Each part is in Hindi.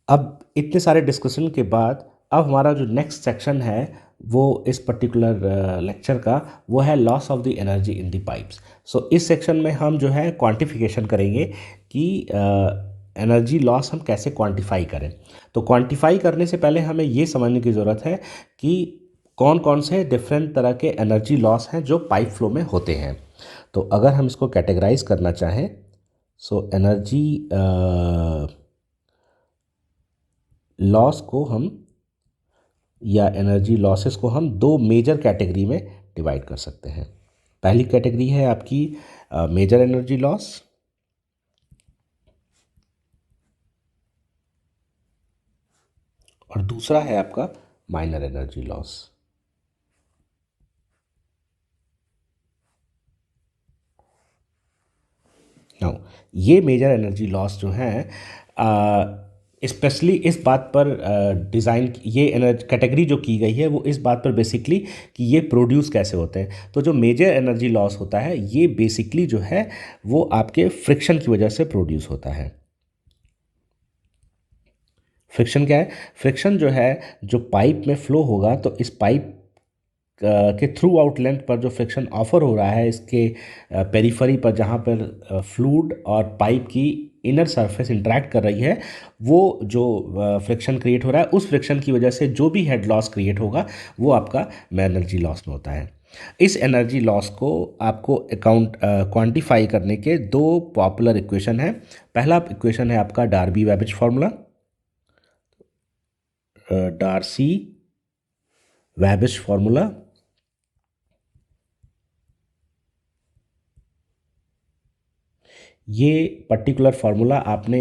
अब इतने सारे डिस्कशन के बाद अब हमारा जो नेक्स्ट सेक्शन है वो इस पर्टिकुलर लेक्चर का वो है loss of the energy in the pipes. So इस सेक्शन में हम जो है क्वांटिफिकेशन करेंगे कि एनर्जी लॉस हम कैसे क्वांटिफाई करें। तो क्वांटिफाई करने से पहले हमें ये समझने की ज़रूरत है कि कौन कौन से डिफरेंट तरह के एनर्जी लॉस हैं जो पाइप फ्लो में होते हैं। तो अगर हम इसको कैटेगराइज करना चाहें, सो एनर्जी लॉस को हम या एनर्जी लॉसेस को हम दो मेजर कैटेगरी में डिवाइड कर सकते हैं। पहली कैटेगरी है आपकी मेजर एनर्जी लॉस, और दूसरा है आपका माइनर एनर्जी लॉस। नाउ ये मेजर एनर्जी लॉस जो हैं स्पेशली इस बात पर डिज़ाइन ये एनर्जी कैटेगरी जो की गई है वो इस बात पर बेसिकली कि ये प्रोड्यूस कैसे होते हैं। तो जो मेजर एनर्जी लॉस होता है ये बेसिकली जो है वो आपके फ्रिक्शन की वजह से प्रोड्यूस होता है। फ्रिक्शन क्या है? फ्रिक्शन जो है जो पाइप में फ्लो होगा तो इस पाइप के थ्रू आउट लेंथ पर जो फ्रिक्शन ऑफर हो रहा है इसके पेरिफरी पर जहाँ पर फ्लूइड और पाइप की इनर सरफेस इंटरेक्ट कर रही है, वो जो फ्रिक्शन क्रिएट हो रहा है उस फ्रिक्शन की वजह से जो भी हेड लॉस क्रिएट होगा वो आपका एनर्जी लॉस में होता है। इस एनर्जी लॉस को आपको क्वांटिफाई करने के दो पॉपुलर इक्वेशन है। पहला इक्वेशन है आपका Derby Babbage formula, Darcy Babbage formula. ये पर्टिकुलर फार्मूला आपने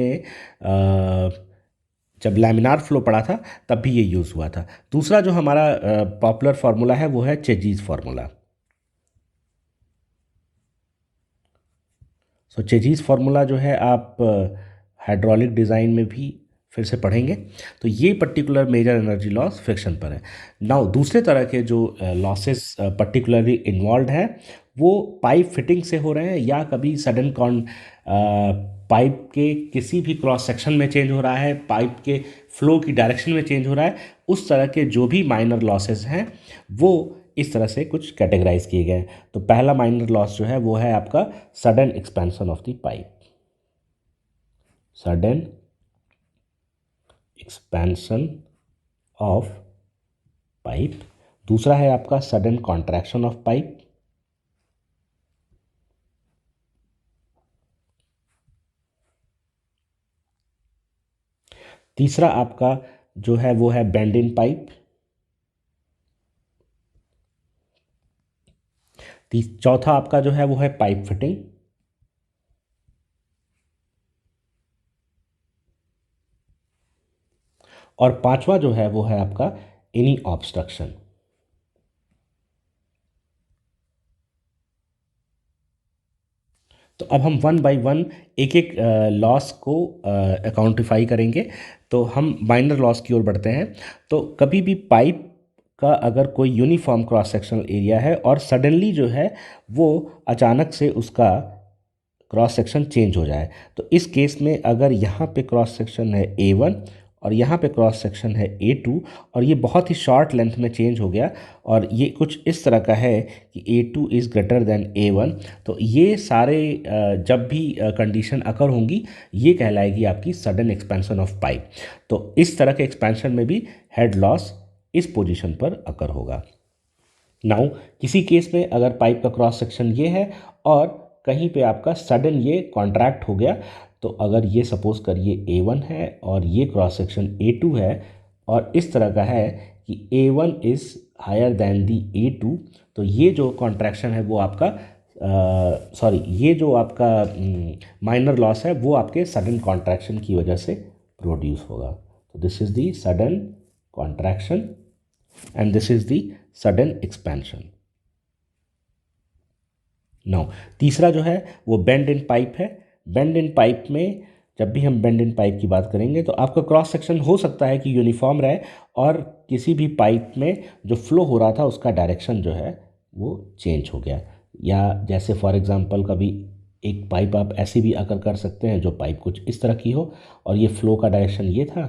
जब लैमिनार फ्लो पढ़ा था तब भी ये यूज़ हुआ था। दूसरा जो हमारा पॉपुलर फार्मूला है वो है चेजीज फार्मूला। सो चेजीज फार्मूला जो है आप हाइड्रोलिक डिज़ाइन में भी फिर से पढ़ेंगे। तो ये particular major energy loss friction पर है। नाउ दूसरे तरह के जो लॉसेस पर्टिकुलरली इन्वॉल्व हैं वो पाइप फिटिंग से हो रहे हैं या कभी सडन पाइप के किसी भी क्रॉस सेक्शन में चेंज हो रहा है, पाइप के फ्लो की डायरेक्शन में चेंज हो रहा है, उस तरह के जो भी माइनर लॉसेस हैं वो इस तरह से कुछ कैटेगराइज किए गए हैं। तो पहला माइनर लॉस जो है वो है आपका sudden expansion of the pipe, sudden expansion of pipe. दूसरा है आपका सडन कॉन्ट्रैक्शन ऑफ पाइप। तीसरा आपका जो है वो है बेंड इन पाइप। चौथा आपका जो है वो है पाइप फिटिंग। और पांचवा जो है वो है आपका एनी ऑब्स्ट्रक्शन। तो अब हम वन बाय वन एक एक लॉस को अकाउंटिफाई करेंगे। तो हम माइनर लॉस की ओर बढ़ते हैं। तो कभी भी पाइप का अगर कोई यूनिफॉर्म क्रॉस सेक्शनल एरिया है और सडनली जो है वो अचानक से उसका क्रॉस सेक्शन चेंज हो जाए, तो इस केस में अगर यहाँ पे क्रॉस सेक्शन है A1 और यहाँ पे क्रॉस सेक्शन है A2 और ये बहुत ही शॉर्ट लेंथ में चेंज हो गया और ये कुछ इस तरह का है कि A2 is greater than A1, तो ये सारे जब भी कंडीशन अकर होंगी ये कहलाएगी आपकी सडन एक्सपेंशन ऑफ पाइप। तो इस तरह के एक्सपेंशन में भी हेड लॉस इस पोजीशन पर अकर होगा। नाउ किसी केस में अगर पाइप का क्रॉस सेक्शन ये है और कहीं पे आपका सडन ये कॉन्ट्रैक्ट हो गया, तो अगर ये सपोज करिए A1 है और ये क्रॉस सेक्शन A2 है और इस तरह का है कि A1 is higher than the A2, तो ये जो कॉन्ट्रैक्शन है वो आपका सॉरी ये जो आपका माइनर लॉस है वो आपके सडन कॉन्ट्रैक्शन की वजह से प्रोड्यूस होगा। तो this is the sudden contraction and this is the sudden expansion. Now तीसरा जो है वो बेंड इन पाइप है। बेंड इन पाइप में जब भी हम बेंड इन पाइप की बात करेंगे तो आपका क्रॉस सेक्शन हो सकता है कि यूनिफॉर्म रहे और किसी भी पाइप में जो फ्लो हो रहा था उसका डायरेक्शन जो है वो चेंज हो गया। या जैसे फॉर एग्जांपल कभी एक पाइप आप ऐसी भी अकर कर सकते हैं जो पाइप कुछ इस तरह की हो और ये फ्लो का डायरेक्शन ये था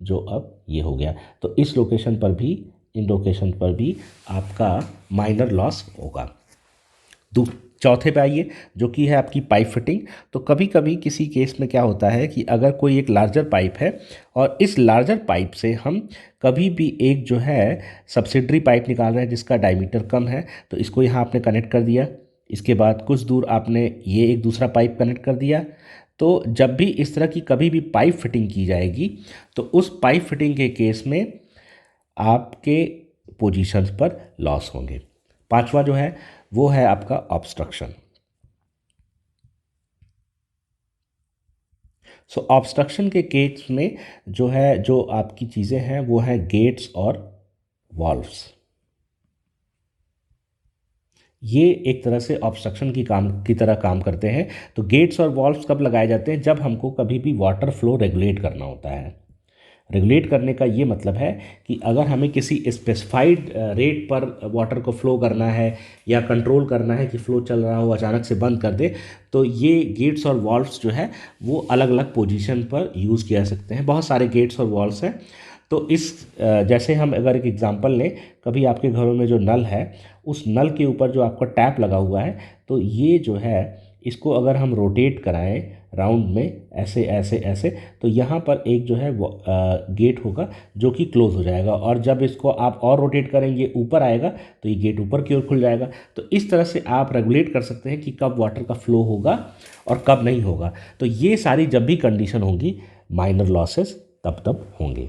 जो अब ये हो गया। तो इस लोकेशन पर भी, इन लोकेशन पर भी आपका माइनर लॉस होगा। दू चौथे पे आइए, जो कि है आपकी पाइप फिटिंग। तो कभी कभी किसी केस में क्या होता है कि अगर कोई एक लार्जर पाइप है और इस लार्जर पाइप से हम कभी भी एक जो है सब्सिडरी पाइप निकाल रहे हैं जिसका डायमीटर कम है, तो इसको यहाँ आपने कनेक्ट कर दिया। इसके बाद कुछ दूर आपने ये एक दूसरा पाइप कनेक्ट कर दिया। तो जब भी इस तरह की कभी भी पाइप फिटिंग की जाएगी तो उस पाइप फिटिंग के केस में आपके पोजीशंस पर लॉस होंगे। पांचवा जो है वो है आपका ऑब्स्ट्रक्शन। सो ऑब्स्ट्रक्शन के केस में जो है, जो आपकी चीज़ें हैं वो हैं गेट्स और वॉल्व्स। ये एक तरह से ऑब्स्ट्रक्शन की तरह काम करते हैं। तो गेट्स और वॉल्व्स कब लगाए जाते हैं? जब हमको कभी भी वाटर फ्लो रेगुलेट करना होता है। रेगुलेट करने का ये मतलब है कि अगर हमें किसी स्पेसिफाइड रेट पर वाटर को फ्लो करना है या कंट्रोल करना है कि फ़्लो चल रहा हो अचानक से बंद कर दे, तो ये गेट्स और वॉल्व्स जो है वो अलग अलग पोजीशन पर यूज़ किया जा सकते हैं। बहुत सारे गेट्स और वॉल्व्स हैं। तो इस जैसे हम अगर एक एग्जांपल लें, कभी आपके घरों में जो नल है उस नल के ऊपर जो आपका टैप लगा हुआ है, तो ये जो है इसको अगर हम रोटेट कराएं राउंड में ऐसे ऐसे ऐसे, तो यहाँ पर एक जो है वो गेट होगा जो कि क्लोज हो जाएगा, और जब इसको आप और रोटेट करेंगे ऊपर आएगा तो ये गेट ऊपर की ओर खुल जाएगा। तो इस तरह से आप रेगुलेट कर सकते हैं कि कब वाटर का फ्लो होगा और कब नहीं होगा। तो ये सारी जब भी कंडीशन होंगी माइनर लॉसेस तब तब होंगे।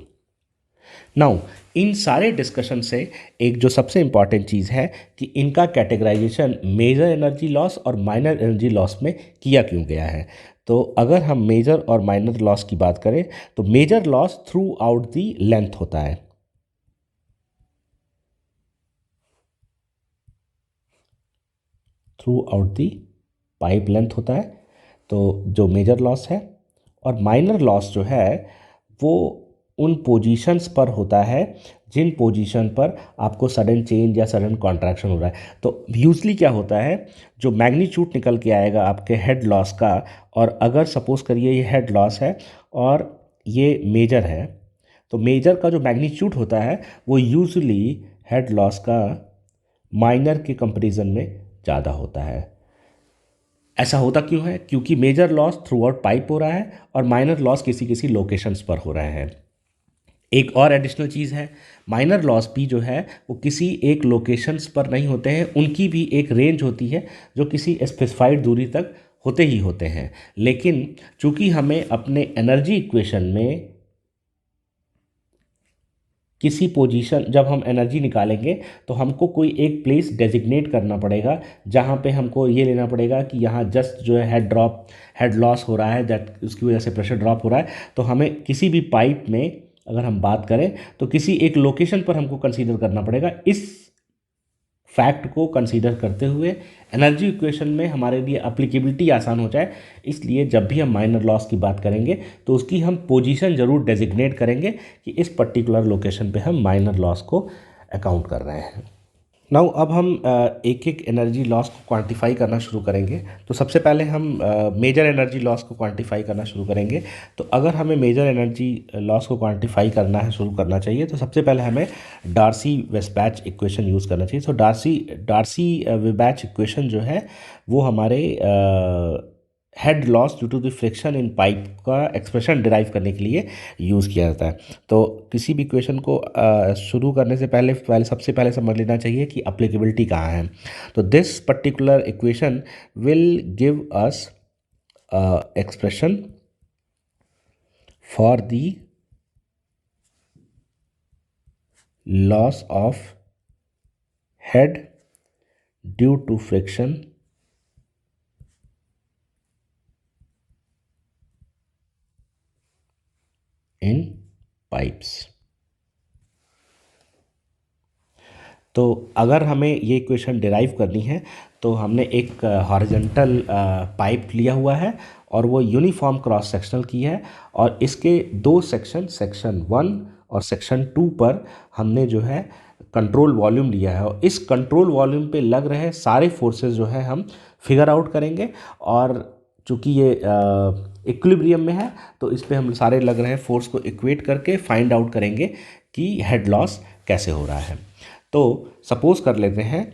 नाउ इन सारे डिस्कशन से एक जो सबसे इम्पॉर्टेंट चीज़ है कि इनका कैटेगराइजेशन मेजर एनर्जी लॉस और माइनर एनर्जी लॉस में किया क्यों गया है। तो अगर हम मेजर और माइनर लॉस की बात करें तो major loss throughout the length होता है। Throughout the pipe length होता है, तो जो मेजर लॉस है। और माइनर लॉस जो है वो उन पोजीशंस पर होता है जिन पोजीशन पर आपको सडन चेंज या सडन कॉन्ट्रैक्शन हो रहा है। तो यूजली क्या होता है, जो मैग्नीट्यूड निकल के आएगा आपके हेड लॉस का, और अगर सपोज करिए ये हेड लॉस है और ये मेजर है, तो मेजर का जो मैग्नीट्यूड होता है वो यूजली हेड लॉस का माइनर के कंपैरिजन में ज़्यादा होता है। ऐसा होता क्यों है? क्योंकि major loss throughout pipe हो रहा है और माइनर लॉस किसी किसी लोकेशंस पर हो रहे हैं। एक और एडिशनल चीज़ है, माइनर लॉस भी जो है वो किसी एक लोकेशंस पर नहीं होते हैं, उनकी भी एक रेंज होती है जो किसी स्पेसिफाइड दूरी तक होते ही होते हैं। लेकिन चूंकि हमें अपने एनर्जी इक्वेशन में किसी पोजीशन, जब हम एनर्जी निकालेंगे तो हमको कोई एक प्लेस डेजिग्नेट करना पड़ेगा जहाँ पे हमको ये लेना पड़ेगा कि यहाँ जस्ट जो है हेड लॉस हो रहा है, दैट उसकी वजह से प्रेशर ड्रॉप हो रहा है। तो हमें किसी भी पाइप में अगर हम बात करें तो किसी एक लोकेशन पर हमको कंसीडर करना पड़ेगा। इस फैक्ट को कंसीडर करते हुए एनर्जी इक्वेशन में हमारे लिए अप्लीकेबिलिटी आसान हो जाए, इसलिए जब भी हम माइनर लॉस की बात करेंगे तो उसकी हम पोजीशन ज़रूर डेजिग्नेट करेंगे कि इस पर्टिकुलर लोकेशन पे हम माइनर लॉस को अकाउंट कर रहे हैं। नाउ अब हम एक एक एनर्जी लॉस को क्वांटिफाई करना शुरू करेंगे। तो सबसे पहले हम मेजर एनर्जी लॉस को क्वांटिफाई करना शुरू करेंगे। तो अगर हमें मेजर एनर्जी लॉस को क्वांटिफाई करना है, शुरू करना चाहिए, तो सबसे पहले हमें डार्सी वेस्बैच इक्वेशन यूज़ करना चाहिए। तो डार्सी वेस्बैच इक्वेशन जो है वो हमारे head loss due to the friction in pipe का एक्सप्रेशन डिराइव करने के लिए यूज़ किया जाता है। तो किसी भी इक्वेशन को शुरू करने से पहले सबसे पहले समझ लेना चाहिए कि अप्लीकेबिलिटी कहाँ है। तो this particular equation will give us expression for the loss of head due to friction in pipes. तो अगर हमें ये इक्वेशन डिराइव करनी है तो हमने एक हॉरिजॉन्टल पाइप लिया हुआ है और वो यूनिफॉर्म क्रॉस सेक्शनल की है, और इसके दो सेक्शन, सेक्शन 1 और सेक्शन 2 पर हमने जो है कंट्रोल वॉल्यूम लिया है, और इस कंट्रोल वॉल्यूम पे लग रहे सारे फोर्सेस जो है हम फिगर आउट करेंगे। और चूँकि ये इक्विलिब्रियम में है तो इस पे हम सारे लग रहे हैं फोर्स को इक्वेट करके फाइंड आउट करेंगे कि हेड लॉस कैसे हो रहा है। तो सपोज कर लेते हैं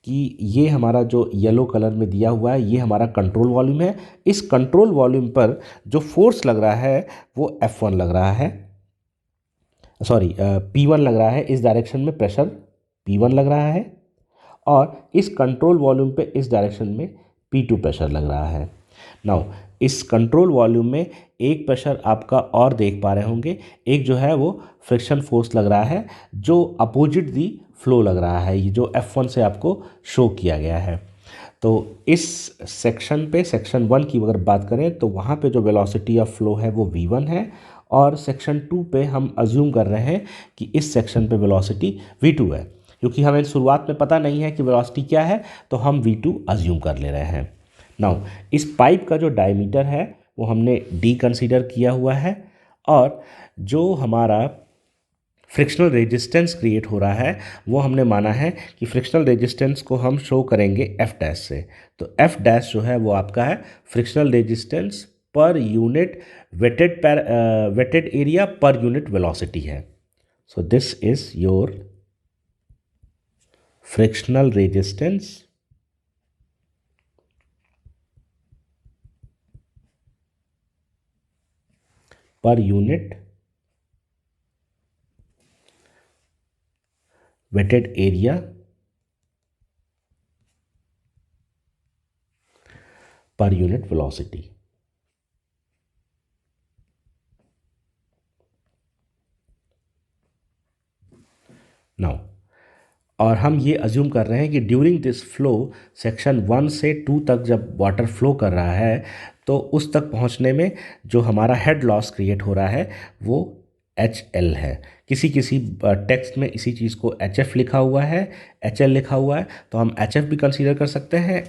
कि ये हमारा जो येलो कलर में दिया हुआ है ये हमारा कंट्रोल वॉल्यूम है। इस कंट्रोल वॉल्यूम पर जो फोर्स लग रहा है वो F1 लग रहा है, सॉरी P1 लग रहा है। इस डायरेक्शन में प्रेशर P1 लग रहा है और इस कंट्रोल वॉल्यूम पे इस डायरेक्शन में P2 प्रेशर लग रहा है। नाउ इस कंट्रोल वॉल्यूम में एक प्रेशर आपका और देख पा रहे होंगे, एक जो है वो फ्रिक्शन फोर्स लग रहा है जो अपोजिट दी फ्लो लग रहा है, ये जो F1 से आपको शो किया गया है। तो इस सेक्शन पे सेक्शन 1 की अगर बात करें तो वहाँ पे जो वेलोसिटी ऑफ फ्लो है वो v1 है और सेक्शन 2 पे हम अज्यूम कर रहे हैं कि इस सेक्शन पे वेलोसिटी v2 है। क्योंकि हमें शुरुआत में पता नहीं है कि वेलोसिटी क्या है तो हम v2 अज्यूम कर ले रहे हैं। नाउ इस पाइप का जो डायमीटर है वो हमने d कंसीडर किया हुआ है और जो हमारा फ्रिक्शनल रेजिस्टेंस क्रिएट हो रहा है वो हमने माना है कि फ्रिक्शनल रेजिस्टेंस को हम शो करेंगे F डैश से। तो F डैश जो है वो आपका है frictional resistance per unit wetted area per unit velocity है। So this is your frictional resistance per unit wetted area per unit velocity. Now और हम ये अज्यूम कर रहे हैं कि ड्यूरिंग दिस फ्लो सेक्शन 1 से 2 तक जब वाटर फ्लो कर रहा है तो उस तक पहुंचने में जो हमारा हेड लॉस क्रिएट हो रहा है वो HL है। किसी किसी टेक्स्ट में इसी चीज़ को HF लिखा हुआ है, HL लिखा हुआ है, तो हम HF भी कंसीडर कर सकते हैं,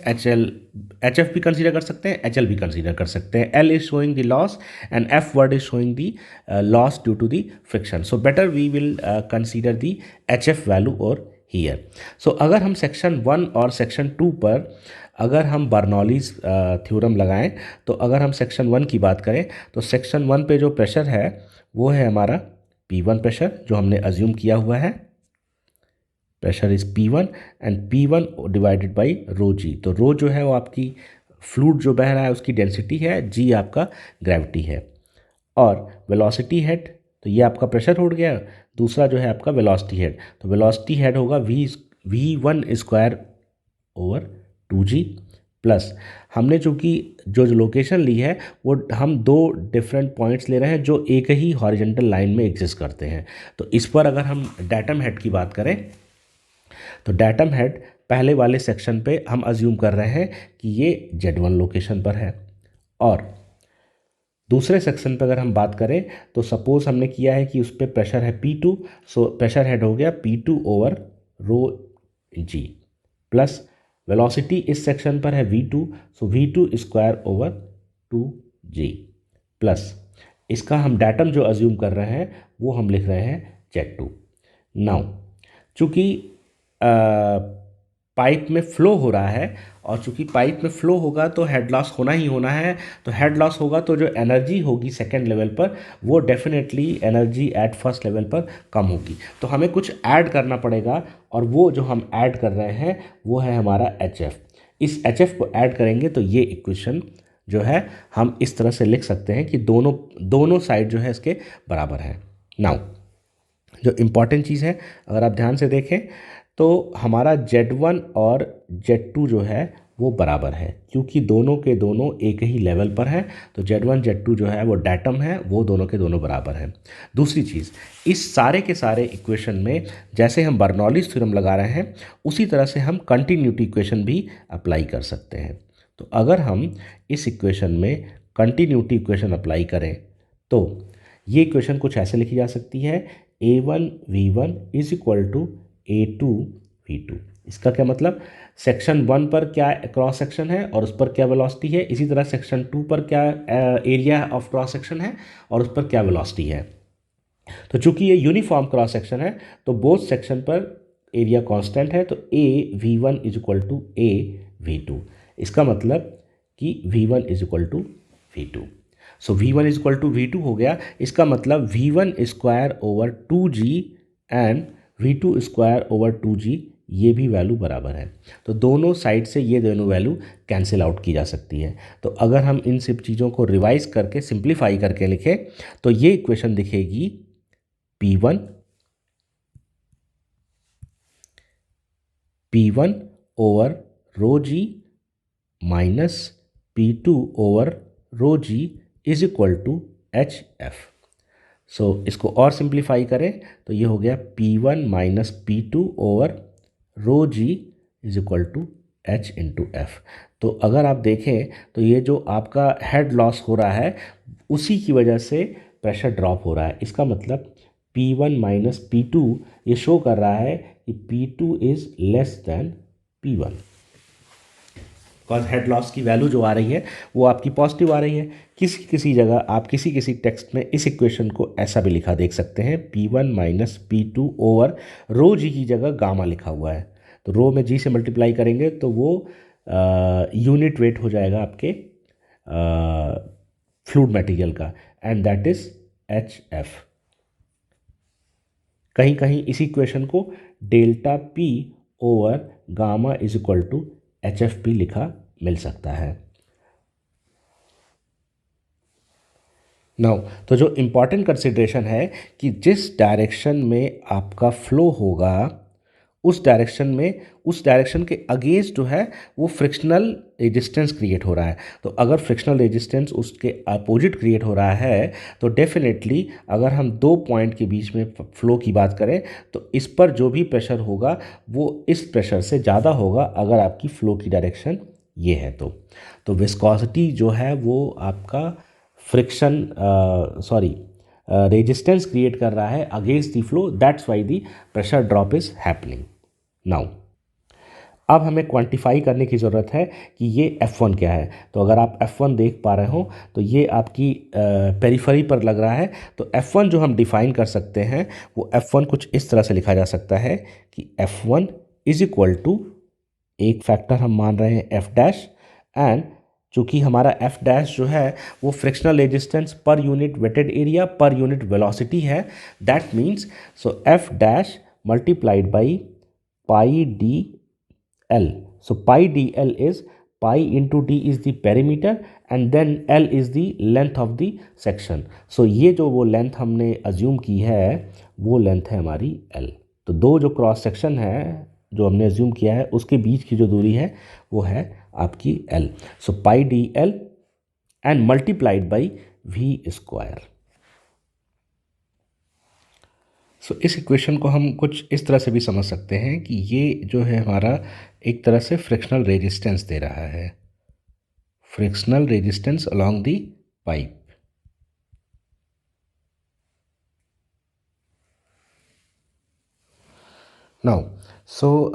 HF भी कंसीडर कर सकते हैं, HL भी कंसीडर कर सकते हैं। L is showing the loss and F word is showing the loss due to the friction. So better we will consider the HF value और हियर। सो अगर हम सेक्शन 1 और सेक्शन 2 पर अगर हम बर्नौलीज थ्योरम लगाएं तो अगर हम सेक्शन 1 की बात करें तो सेक्शन 1 पे जो प्रेशर है वो है हमारा P1 प्रेशर जो हमने अज्यूम किया हुआ है। Pressure is P1 and P1 divided by rho g. तो रो जो है वो आपकी फ्लूइड जो बह रहा है उसकी डेंसिटी है, जी आपका ग्रेविटी है और वेलोसिटी हेड तो ये आपका प्रेशर हो गया। दूसरा जो है आपका वेलोसिटी हेड, तो वेलोसिटी हेड होगा V1 square over 2g plus हमने चूँकि जो लोकेशन ली है वो हम दो डिफरेंट पॉइंट्स ले रहे हैं जो एक ही हॉरिजेंटल लाइन में एग्जिस्ट करते हैं। तो इस पर अगर हम डेटम हेड की बात करें तो डेटम हेड पहले वाले सेक्शन पे हम अज्यूम कर रहे हैं कि ये Z1 लोकेशन पर है और दूसरे सेक्शन पर अगर हम बात करें तो सपोज हमने किया है कि उस पर प्रेशर है P2, सो प्रेशर हेड हो गया P2 over rho G plus velocity इस सेक्शन पर है V2, सो V2 square over 2g plus इसका हम डाटम जो अज्यूम कर रहे हैं वो हम लिख रहे हैं Z2। नाउ चूँकि पाइप में फ्लो हो रहा है और चूंकि पाइप में फ्लो होगा तो हेड लॉस होना ही होना है, तो हेड लॉस होगा तो जो एनर्जी होगी सेकेंड लेवल पर वो definitely energy at first level पर कम होगी। तो हमें कुछ ऐड करना पड़ेगा और वो जो हम ऐड कर रहे हैं वो है हमारा HF। इस HF को ऐड करेंगे तो ये इक्वेशन जो है हम इस तरह से लिख सकते हैं कि दोनों साइड जो है इसके बराबर है। नाउ जो इम्पॉर्टेंट चीज़ है अगर आप ध्यान से देखें तो हमारा Z1 और Z2 जो है वो बराबर है क्योंकि दोनों के दोनों एक ही लेवल पर हैं। तो Z1 Z2 जो है वो डाटम है, वो दोनों के दोनों बराबर हैं। दूसरी चीज़, इस सारे के सारे इक्वेशन में जैसे हम बर्नौलीज थ्योरम लगा रहे हैं उसी तरह से हम कंटिन्यूटी इक्वेशन भी अप्लाई कर सकते हैं। तो अगर हम इस इक्वेशन में कंटिन्यूटी इक्वेशन अप्लाई करें तो ये इक्वेशन कुछ ऐसे लिखी जा सकती है A1 V1 is equal to A2 V2। इसका क्या मतलब, सेक्शन 1 पर क्या क्रॉस सेक्शन है और उस पर क्या वेलोसिटी है, इसी तरह सेक्शन 2 पर क्या एरिया ऑफ क्रॉस सेक्शन है और उस पर क्या वेलोसिटी है। तो चूंकि ये यूनिफॉर्म क्रॉस सेक्शन है तो बोथ सेक्शन पर एरिया कांस्टेंट है, तो A V1 is equal to A V2। इसका मतलब कि V1 is equal to V2। So V1 is equal to V2 हो गया। इसका मतलब V1 square over 2G and V2 square over 2G ये भी वैल्यू बराबर है। तो दोनों साइड से ये दोनों वैल्यू कैंसिल आउट की जा सकती है। तो अगर हम इन सब चीज़ों को रिवाइज करके सिंप्लीफाई करके लिखें तो ये इक्वेशन दिखेगी P1 over rho G minus P2 over rho G is equal to HF। So इसको और सिंप्लीफाई करें तो ये हो गया P1 minus P2 over rho G is equal to H into F. तो अगर आप देखें तो ये जो आपका हेड लॉस हो रहा है उसी की वजह से प्रेशर ड्रॉप हो रहा है। इसका मतलब P1 माइनस P2 ये शो कर रहा है कि P2 is less than P1, because head loss की वैल्यू जो आ रही है वो आपकी पॉजिटिव आ रही है। किसी किसी जगह आप किसी किसी टेक्स्ट में इस इक्वेशन को ऐसा भी लिखा देख सकते हैं, P1 minus P2 over rho जी की जगह गामा लिखा हुआ है। तो रो में जी से मल्टीप्लाई करेंगे तो वो यूनिट वेट हो जाएगा आपके फ्लूइड मटेरियल का, एंड दैट इज HF। कहीं कहीं इसी इक्वेशन को delta P over gamma is equal to HFP लिखा मिल सकता है। नाउ तो जो इम्पॉर्टेंट कंसिडरेशन है कि जिस डायरेक्शन में आपका फ्लो होगा उस डायरेक्शन के अगेंस्ट जो है वो फ्रिक्शनल रेजिस्टेंस क्रिएट हो रहा है। तो अगर फ्रिक्शनल रेजिस्टेंस उसके अपोजिट क्रिएट हो रहा है तो डेफिनेटली अगर हम दो पॉइंट के बीच में फ्लो की बात करें तो इस पर जो भी प्रेशर होगा वो इस प्रेशर से ज़्यादा होगा अगर आपकी फ्लो की डायरेक्शन ये है। तो विस्कोसिटी जो है वो आपका फ्रिक्शन रेजिस्टेंस क्रिएट कर रहा है against the flow, that's why the pressure drop is happening. Now अब हमें क्वांटिफाई करने की ज़रूरत है कि ये F1 क्या है। तो अगर आप F1 देख पा रहे हो तो ये आपकी पेरिफेरी पर लग रहा है। तो F1 जो हम डिफाइन कर सकते हैं वो F1 कुछ इस तरह से लिखा जा सकता है कि F1 इज इक्वल टू, एक फैक्टर हम मान रहे हैं F डैश, एंड चूँकि हमारा F डैश जो है वो frictional resistance per unit wetted area per unit velocity है, that means so F dash multiplied by pi D L. So pi D L is pi into D is the perimeter and then L is the length of the section. So ये जो वो लेंथ हमने अज्यूम की है वो लेंथ है हमारी एल। तो दो जो क्रॉस सेक्शन है जो हमने अज्यूम किया है उसके बीच की जो दूरी है वो है आपकी L. So pi D L and multiplied by V square. So इस इक्वेशन को हम कुछ इस तरह से भी समझ सकते हैं कि ये जो है हमारा एक तरह से फ्रिक्शनल रेजिस्टेंस दे रहा है, frictional resistance along the pipe. Now so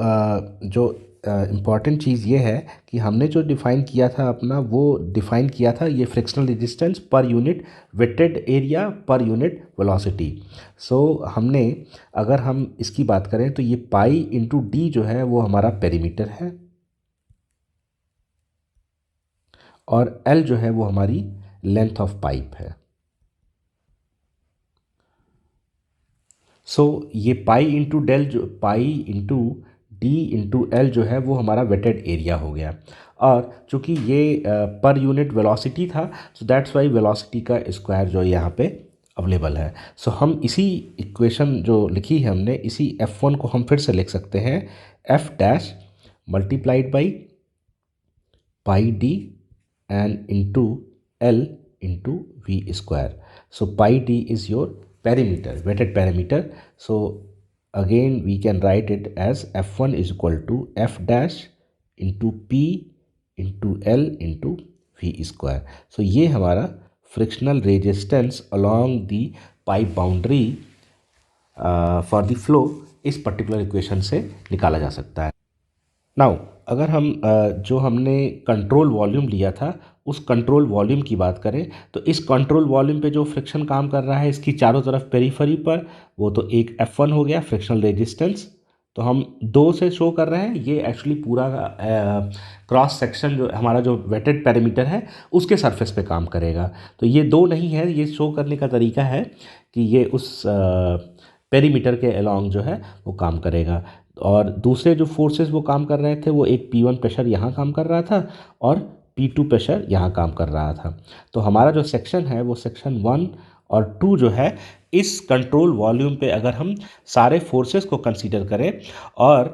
जो इम्पॉर्टेंट चीज़ ये है कि हमने जो डिफ़ाइन किया था अपना वो डिफ़ाइन किया था ये frictional resistance per unit wetted area per unit velocity. So हमने अगर हम इसकी बात करें तो ये पाई इंटू डी जो है वो हमारा पेरीमीटर है और एल जो है वो हमारी लेंथ ऑफ पाइप है। सो ये पाई इंटू डेल जो पाई इंटू डी इंटू एल जो है वो हमारा वेटेड एरिया हो गया, और चूँकि ये पर यूनिट वेलोसिटी था सो दैट्स वाई वेलोसिटी का स्क्वायर जो यहाँ पे अवेलेबल है। सो हम इसी इक्वेशन जो लिखी है हमने इसी F1 को हम फिर से लिख सकते हैं F dash multiplied by pi D and into L into V square. So pi D is your perimeter, weighted perimeter. So again we can write it as F1 is equal to F dash into P into L into V square. So ये हमारा frictional resistance along the pipe boundary for the flow इस particular equation से निकाला जा सकता है। नाउ अगर हम जो हमने कंट्रोल वॉल्यूम लिया था उस कंट्रोल वॉल्यूम की बात करें तो इस कंट्रोल वॉल्यूम पे जो फ्रिक्शन काम कर रहा है इसकी चारों तरफ पेरीफेरी पर, वो तो एक F1 हो गया फ्रिक्शनल रेजिस्टेंस तो हम 2 से शो कर रहे हैं, ये एक्चुअली पूरा क्रॉस सेक्शन जो हमारा जो वेटेड पैरामीटर है उसके सरफेस पे काम करेगा। तो ये 2 नहीं है, ये शो करने का तरीका है कि ये उस पेरीमीटर के अलोंग जो है वो काम करेगा। और दूसरे जो फोर्सेस वो काम कर रहे थे, वो एक P1 प्रेशर यहाँ काम कर रहा था और P2 प्रेशर यहाँ काम कर रहा था। तो हमारा जो सेक्शन है वो सेक्शन 1 और 2 जो है, इस कंट्रोल वॉल्यूम पे अगर हम सारे फोर्सेस को कंसीडर करें और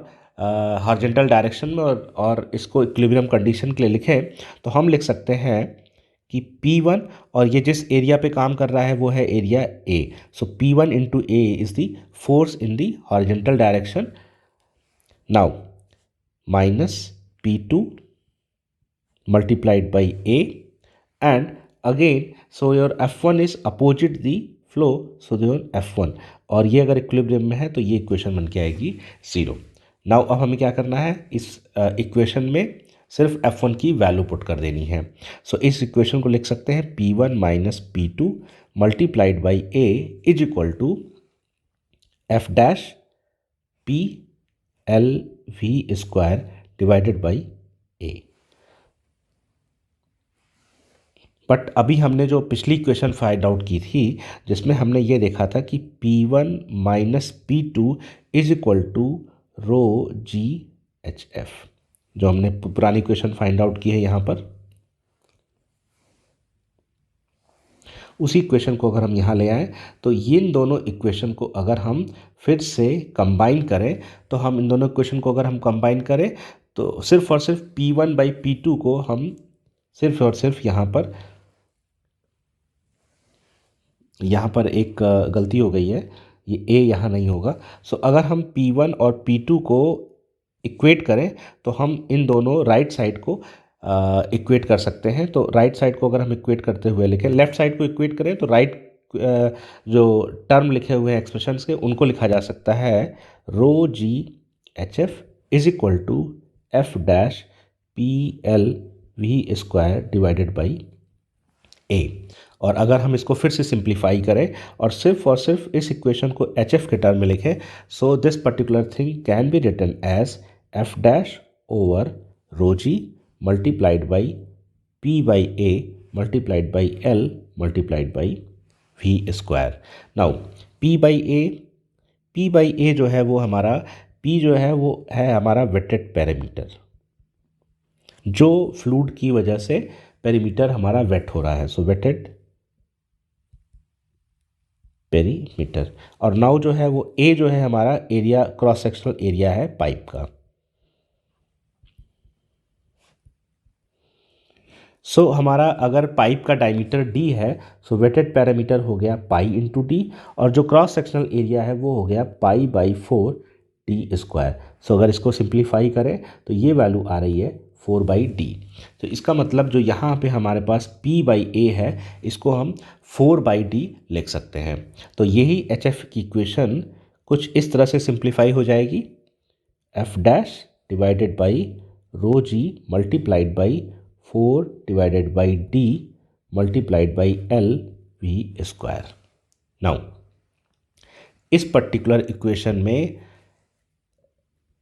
हॉरिजॉन्टल डायरेक्शन में और इसको इक्विलिब्रियम कंडीशन के लिए लिखें, तो हम लिख सकते हैं कि P1, और ये जिस एरिया पे काम कर रहा है वो है area A। So P1 into A is the force in the horizontal direction. Now minus P2 multiplied by A, and again so your F1 is opposite the flow, so your F1, और ये अगर इक्विलिब्रियम में है तो ये इक्वेशन बन के आएगी 0। नाउ अब हमें क्या करना है, इस इक्वेशन में सिर्फ F1 की वैल्यू पुट कर देनी है। सो इस इक्वेशन को लिख सकते हैं P1 minus P2 multiplied by A is equal to F dash P L V square divided by A। But अभी हमने जो पिछली इक्वेशन फाइंड आउट की थी, जिसमें हमने ये देखा था कि P1 minus P2 is equal to rho ji H F, जो हमने पुरानी इक्वेशन फाइंड आउट की है यहाँ पर, उसी इक्वेशन को अगर हम यहाँ ले आएँ तो इन दोनों इक्वेशन को अगर हम फिर से कंबाइन करें, तो हम इन दोनों इक्वेशन को अगर हम कंबाइन करें तो सिर्फ और सिर्फ P1 बाई P2 को हम सिर्फ और सिर्फ यहाँ पर एक गलती हो गई है, ये A यहाँ नहीं होगा। सो अगर हम P1 और P2 को इक्वेट करें तो हम इन दोनों राइट साइड को इक्वेट कर सकते हैं। तो राइट साइड को अगर हम इक्वेट करते हुए लिखें, लेफ्ट साइड को इक्वेट करें तो राइट जो टर्म लिखे हुए हैं एक्सप्रेशंस के, उनको लिखा जा सकता है rho ji H F is equal to F dash P L V square divided by A. और अगर हम इसको फिर से सिंप्लीफाई करें और सिर्फ इस इक्वेशन को एच एफ के टर्म में लिखें, so this particular thing can be written as F dash over rho ji multiplied by P by A multiplied by L multiplied by V square. Now P by A जो है वो हमारा, पी जो है वो है हमारा वेटेड पैरामीटर, जो फ्लूइड की वजह से पेरीमीटर हमारा वेट हो रहा है। सो वेटेड पेरीमीटर। और नाउ जो है वो ए जो है हमारा एरिया, क्रॉस सेक्शनल एरिया है पाइप का। सो हमारा अगर पाइप का डायमीटर डी है, सो वेटेड पैरामीटर हो गया पाई इंटू डी, और जो क्रॉस सेक्शनल एरिया है वो हो गया पाई बाई 4 डी स्क्वायर। सो अगर इसको सिंप्लीफाई करें तो ये वैल्यू आ रही है 4 बाई डी। तो इसका मतलब जो यहाँ पे हमारे पास P बाई ए है, इसको हम 4 बाई डी लिख सकते हैं। तो यही एच एफ की इक्वेशन कुछ इस तरह से सिंप्लीफाई हो जाएगी, F dash divided by rho ji multiplied by 4 divided by D multiplied by L V square. Now इस पर्टिकुलर इक्वेशन में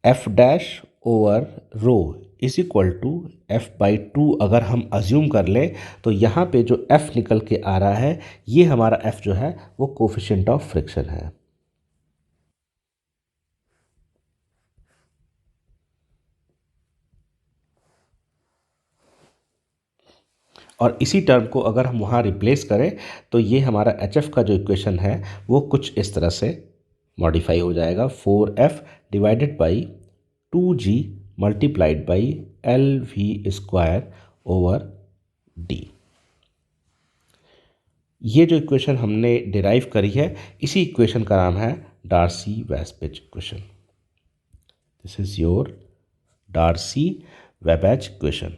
F dash over rho is equal to F by 2 अगर हम अज्यूम कर लें, तो यहाँ पे जो एफ निकल के आ रहा है, ये हमारा एफ जो है वो कोफिशिएंट ऑफ फ्रिक्शन है। और इसी टर्म को अगर हम वहाँ रिप्लेस करें तो ये हमारा एच एफ का जो इक्वेशन है वो कुछ इस तरह से मॉडिफाई हो जाएगा, 4f divided by 2g multiplied by L V square over D. ये जो इक्वेशन हमने डिराइव करी है, इसी इक्वेशन का नाम है Darcy Weisbach equation. This is your Darcy Weisbach equation.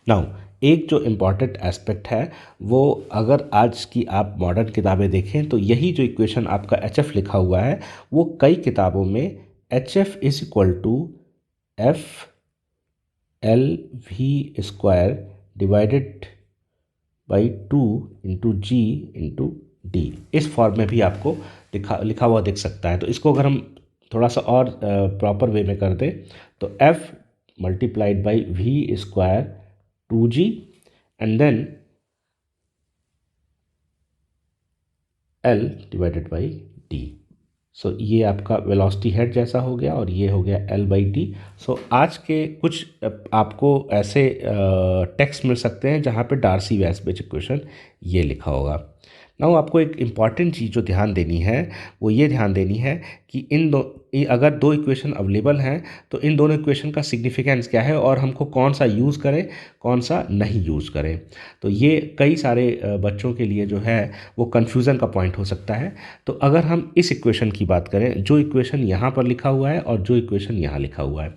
Now एक जो इम्पॉर्टेंट एस्पेक्ट है वो, अगर आज की आप मॉडर्न किताबें देखें तो यही जो इक्वेशन आपका एच एफ लिखा हुआ है, वो कई किताबों में H F is equal to F L V square divided by 2 into G into D, इस फॉर्म में भी आपको लिखा हुआ दिख सकता है। तो इसको अगर हम थोड़ा सा और प्रॉपर वे में कर दें तो F multiplied by V square 2g and then L divided by D. So ये आपका वेलोसिटी हेड जैसा हो गया और ये हो गया एल बाई टी। सो आज के कुछ आपको ऐसे टेक्स्ट मिल सकते हैं जहाँ पे डार्सी वैसबेच इक्वेशन ये लिखा होगा। नाउ आपको एक इम्पॉर्टेंट चीज़ जो ध्यान देनी है वो ये ध्यान देनी है कि अगर दो इक्वेशन अवेलेबल हैं तो इन दोनों इक्वेशन का सिग्निफिकेंस क्या है और हमको कौन सा यूज़ करें कौन सा नहीं यूज़ करें। तो ये कई सारे बच्चों के लिए जो है वो कन्फ्यूज़न का पॉइंट हो सकता है। तो अगर हम इस इक्वेशन की बात करें, जो इक्वेशन यहाँ पर लिखा हुआ है और जो इक्वेशन यहाँ लिखा हुआ है,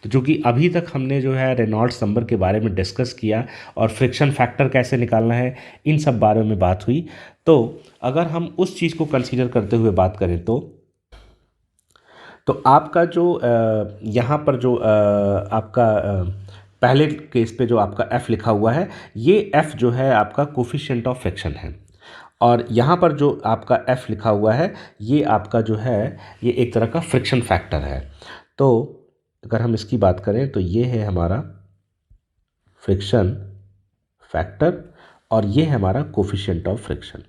तो चूँकि अभी तक हमने जो है रेनॉल्ड्स नंबर के बारे में डिस्कस किया और फ्रिक्शन फैक्टर कैसे निकालना है इन सब बारे में बात हुई, तो अगर हम उस चीज़ को कंसीडर करते हुए बात करें तो आपका जो यहाँ पर जो आपका पहले केस पे जो आपका f लिखा हुआ है, ये f जो है आपका कोफिशिएंट ऑफ फ्रिक्शन है और यहाँ पर जो आपका f लिखा हुआ है ये आपका जो है ये एक तरह का फ्रिक्शन फैक्टर है। तो अगर हम इसकी बात करें तो ये है हमारा फ्रिक्शन फैक्टर और ये है हमारा coefficient of friction.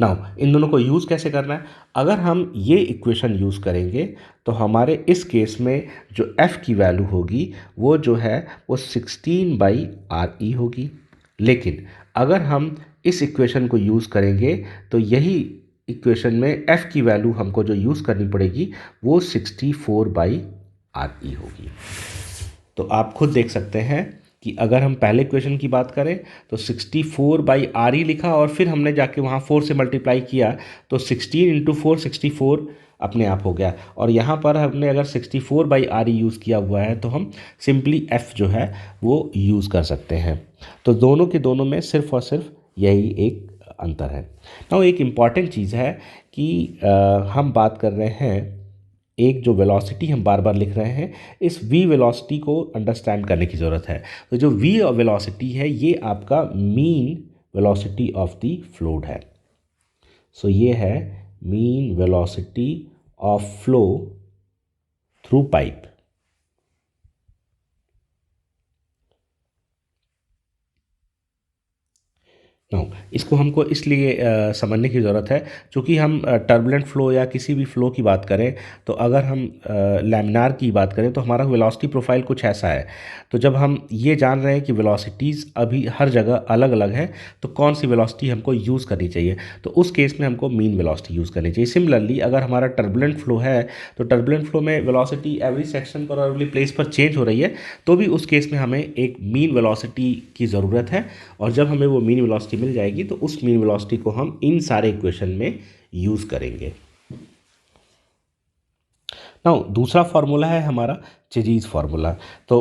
Now in दोनों को यूज़ कैसे करना है, अगर हम ये इक्वेशन यूज़ करेंगे तो हमारे इस केस में जो f की वैल्यू होगी वो जो है वो 16 बाई आर ई होगी। लेकिन अगर हम इस इक्वेशन को यूज़ करेंगे तो यही इक्वेशन में f की वैल्यू हमको जो यूज़ करनी पड़ेगी वो 64 बाई आर ई होगी। तो आप खुद देख सकते हैं कि अगर हम पहले इक्वेशन की बात करें तो 64 बाई आर ई लिखा और फिर हमने जाके वहाँ 4 से मल्टीप्लाई किया तो 16 इंटू 4 64 अपने आप हो गया। और यहाँ पर हमने अगर 64 बाई आर ई यूज़ किया हुआ है तो हम सिंपली एफ़ जो है वो यूज़ कर सकते हैं। तो दोनों के दोनों में सिर्फ और सिर्फ यही एक अंतर है। ना एक इम्पॉर्टेंट चीज़ है कि हम बात कर रहे हैं, एक जो वेलोसिटी हम बार बार लिख रहे हैं इस v वेलोसिटी को अंडरस्टैंड करने की ज़रूरत है। तो जो v वेलोसिटी है ये आपका mean velocity of the fluid है। सो ये है mean velocity of flow through pipe. इसको हमको इसलिए समझने की ज़रूरत है क्योंकि हम टर्बुलेंट फ़्लो या किसी भी फ़्लो की बात करें तो अगर हम लैमिनार की बात करें तो हमारा वेलोसिटी प्रोफाइल कुछ ऐसा है। तो जब हम ये जान रहे हैं कि वेलोसिटीज़ अभी हर जगह अलग अलग है तो कौन सी वेलोसिटी हमको यूज़ करनी चाहिए, तो उस केस में हमको मीन वेलोसिटी यूज़ करनी चाहिए। सिमिलरली अगर हमारा टर्बुलेंट फ़्लो है तो टर्बुलेंट फ़्लो में वेलोसिटी एवरी सेक्शन पर और एवरी प्लेस पर चेंज हो रही है, तो भी उस केस में हमें एक मीन वेलोसिटी की ज़रूरत है। और जब हमें वो मीन वेलोसिटी मिल जाएगी तो उस मीन वेलोसिटी को हम इन सारे इक्वेशन में यूज़ करेंगे। नाउ दूसरा फार्मूला है हमारा चेजीज फार्मूला। तो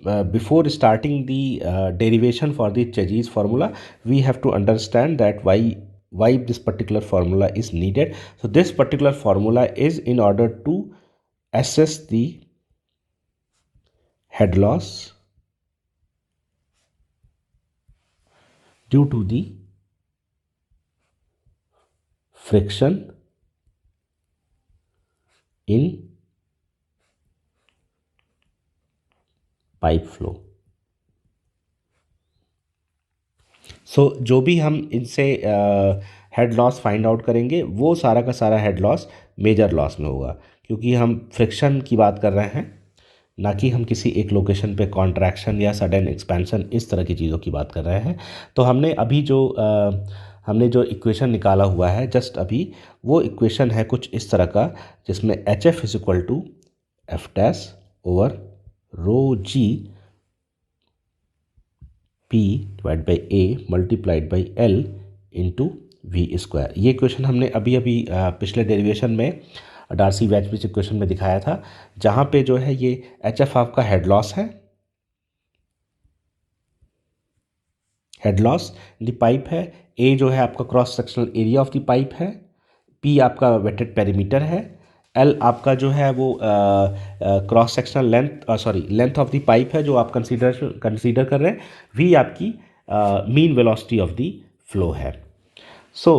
before starting the derivation for the Chezy's formula we have to understand that why this particular formula is needed. So this particular formula is in order to assess the head loss due to the friction in pipe flow. So जो भी हम इनसे हेड लॉस फाइंड आउट करेंगे वो सारा का सारा हेड लॉस मेजर लॉस में होगा, क्योंकि हम फ्रिक्शन की बात कर रहे हैं ना कि हम किसी एक लोकेशन पे कॉन्ट्रैक्शन या सडन एक्सपेंशन इस तरह की चीज़ों की बात कर रहे हैं। तो हमने जो इक्वेशन निकाला हुआ है जस्ट अभी, वो इक्वेशन है कुछ इस तरह का जिसमें H F is equal to F dash over rho G P divide by A multiplied by L into V square. ये इक्वेशन हमने अभी अभी पिछले डेरिवेशन में डार्सी वैचबिच इक्वेशन में दिखाया था, जहाँ पे जो है ये एच एफ आपका हेड लॉस है, हेड लॉस द पाइप है, ए जो है आपका cross sectional area of the pipe है, पी आपका वेटेड पेरीमीटर है, एल आपका जो है वो cross sectional length, sorry length of the pipe है जो आप कंसीडर कर रहे हैं। वी आपकी mean velocity of the flow है। सो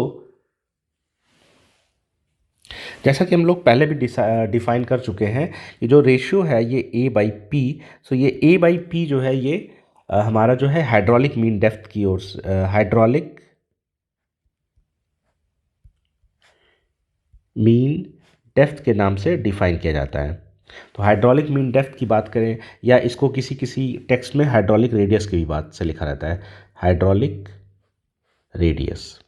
जैसा कि हम लोग पहले भी डिफाइन कर चुके हैं, ये जो रेशियो है ये ए बाई पी। सो ये ए बाई पी जो है ये हमारा जो है हाइड्रोलिक मीन डेप्थ की ओर हाइड्रोलिक मीन डेप्थ के नाम से डिफाइन किया जाता है। तो हाइड्रोलिक मीन डेप्थ की बात करें, या इसको किसी किसी टेक्स्ट में हाइड्रोलिक रेडियस की भी बात से लिखा रहता है, हाइड्रोलिक रेडियस।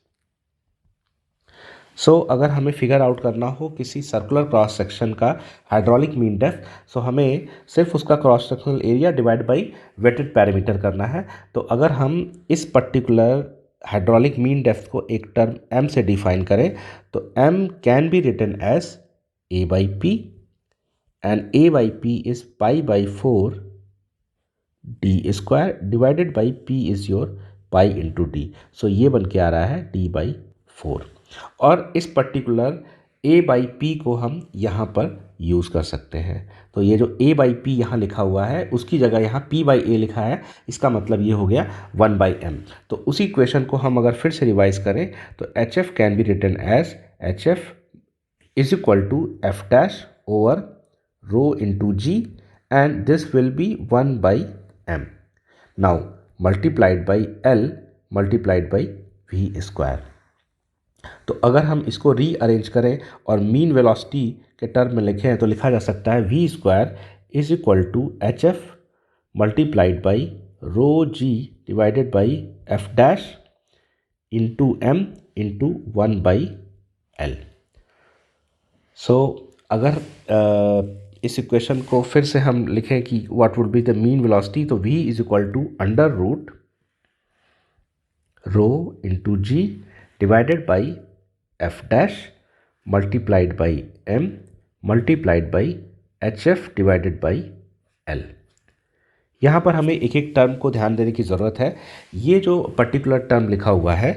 सो अगर हमें फिगर आउट करना हो किसी सर्कुलर क्रॉस सेक्शन का हाइड्रोलिक मीन डेप्थ, सो हमें सिर्फ उसका cross sectional area divide by wetted parameter करना है। तो अगर हम इस पर्टिकुलर हाइड्रोलिक मीन डेप्थ को एक टर्म m से डिफाइन करें, तो m can be written as a by P, and a by P is pi by 4 D square divided by p is your pi into D. So ये बन के आ रहा है d बाई 4। और इस पर्टिकुलर a बाई पी को हम यहाँ पर यूज़ कर सकते हैं। तो ये जो a बाई पी यहाँ लिखा हुआ है उसकी जगह यहाँ p बाई a लिखा है, इसका मतलब ये हो गया 1 बाई m। तो उसी इक्वेशन को हम अगर फिर से रिवाइज करें तो H F can be written as H F is equal to F dash over rho into G, and this will be 1 by m now multiplied by l multiplied by v square. तो अगर हम इसको रीअरेंज करें और मीन वेलोसिटी के टर्म में लिखें तो लिखा जा सकता है V square is equal to H F multiplied by rho g divided by F dash into M into 1 by L. So अगर इस इक्वेशन को फिर से हम लिखें कि what would be the mean velocity, तो v is equal to under root rho into g divided by F dash multiplied by M multiplied by H F divided by L. यहाँ पर हमें एक एक टर्म को ध्यान देने की ज़रूरत है। ये जो पर्टिकुलर टर्म लिखा हुआ है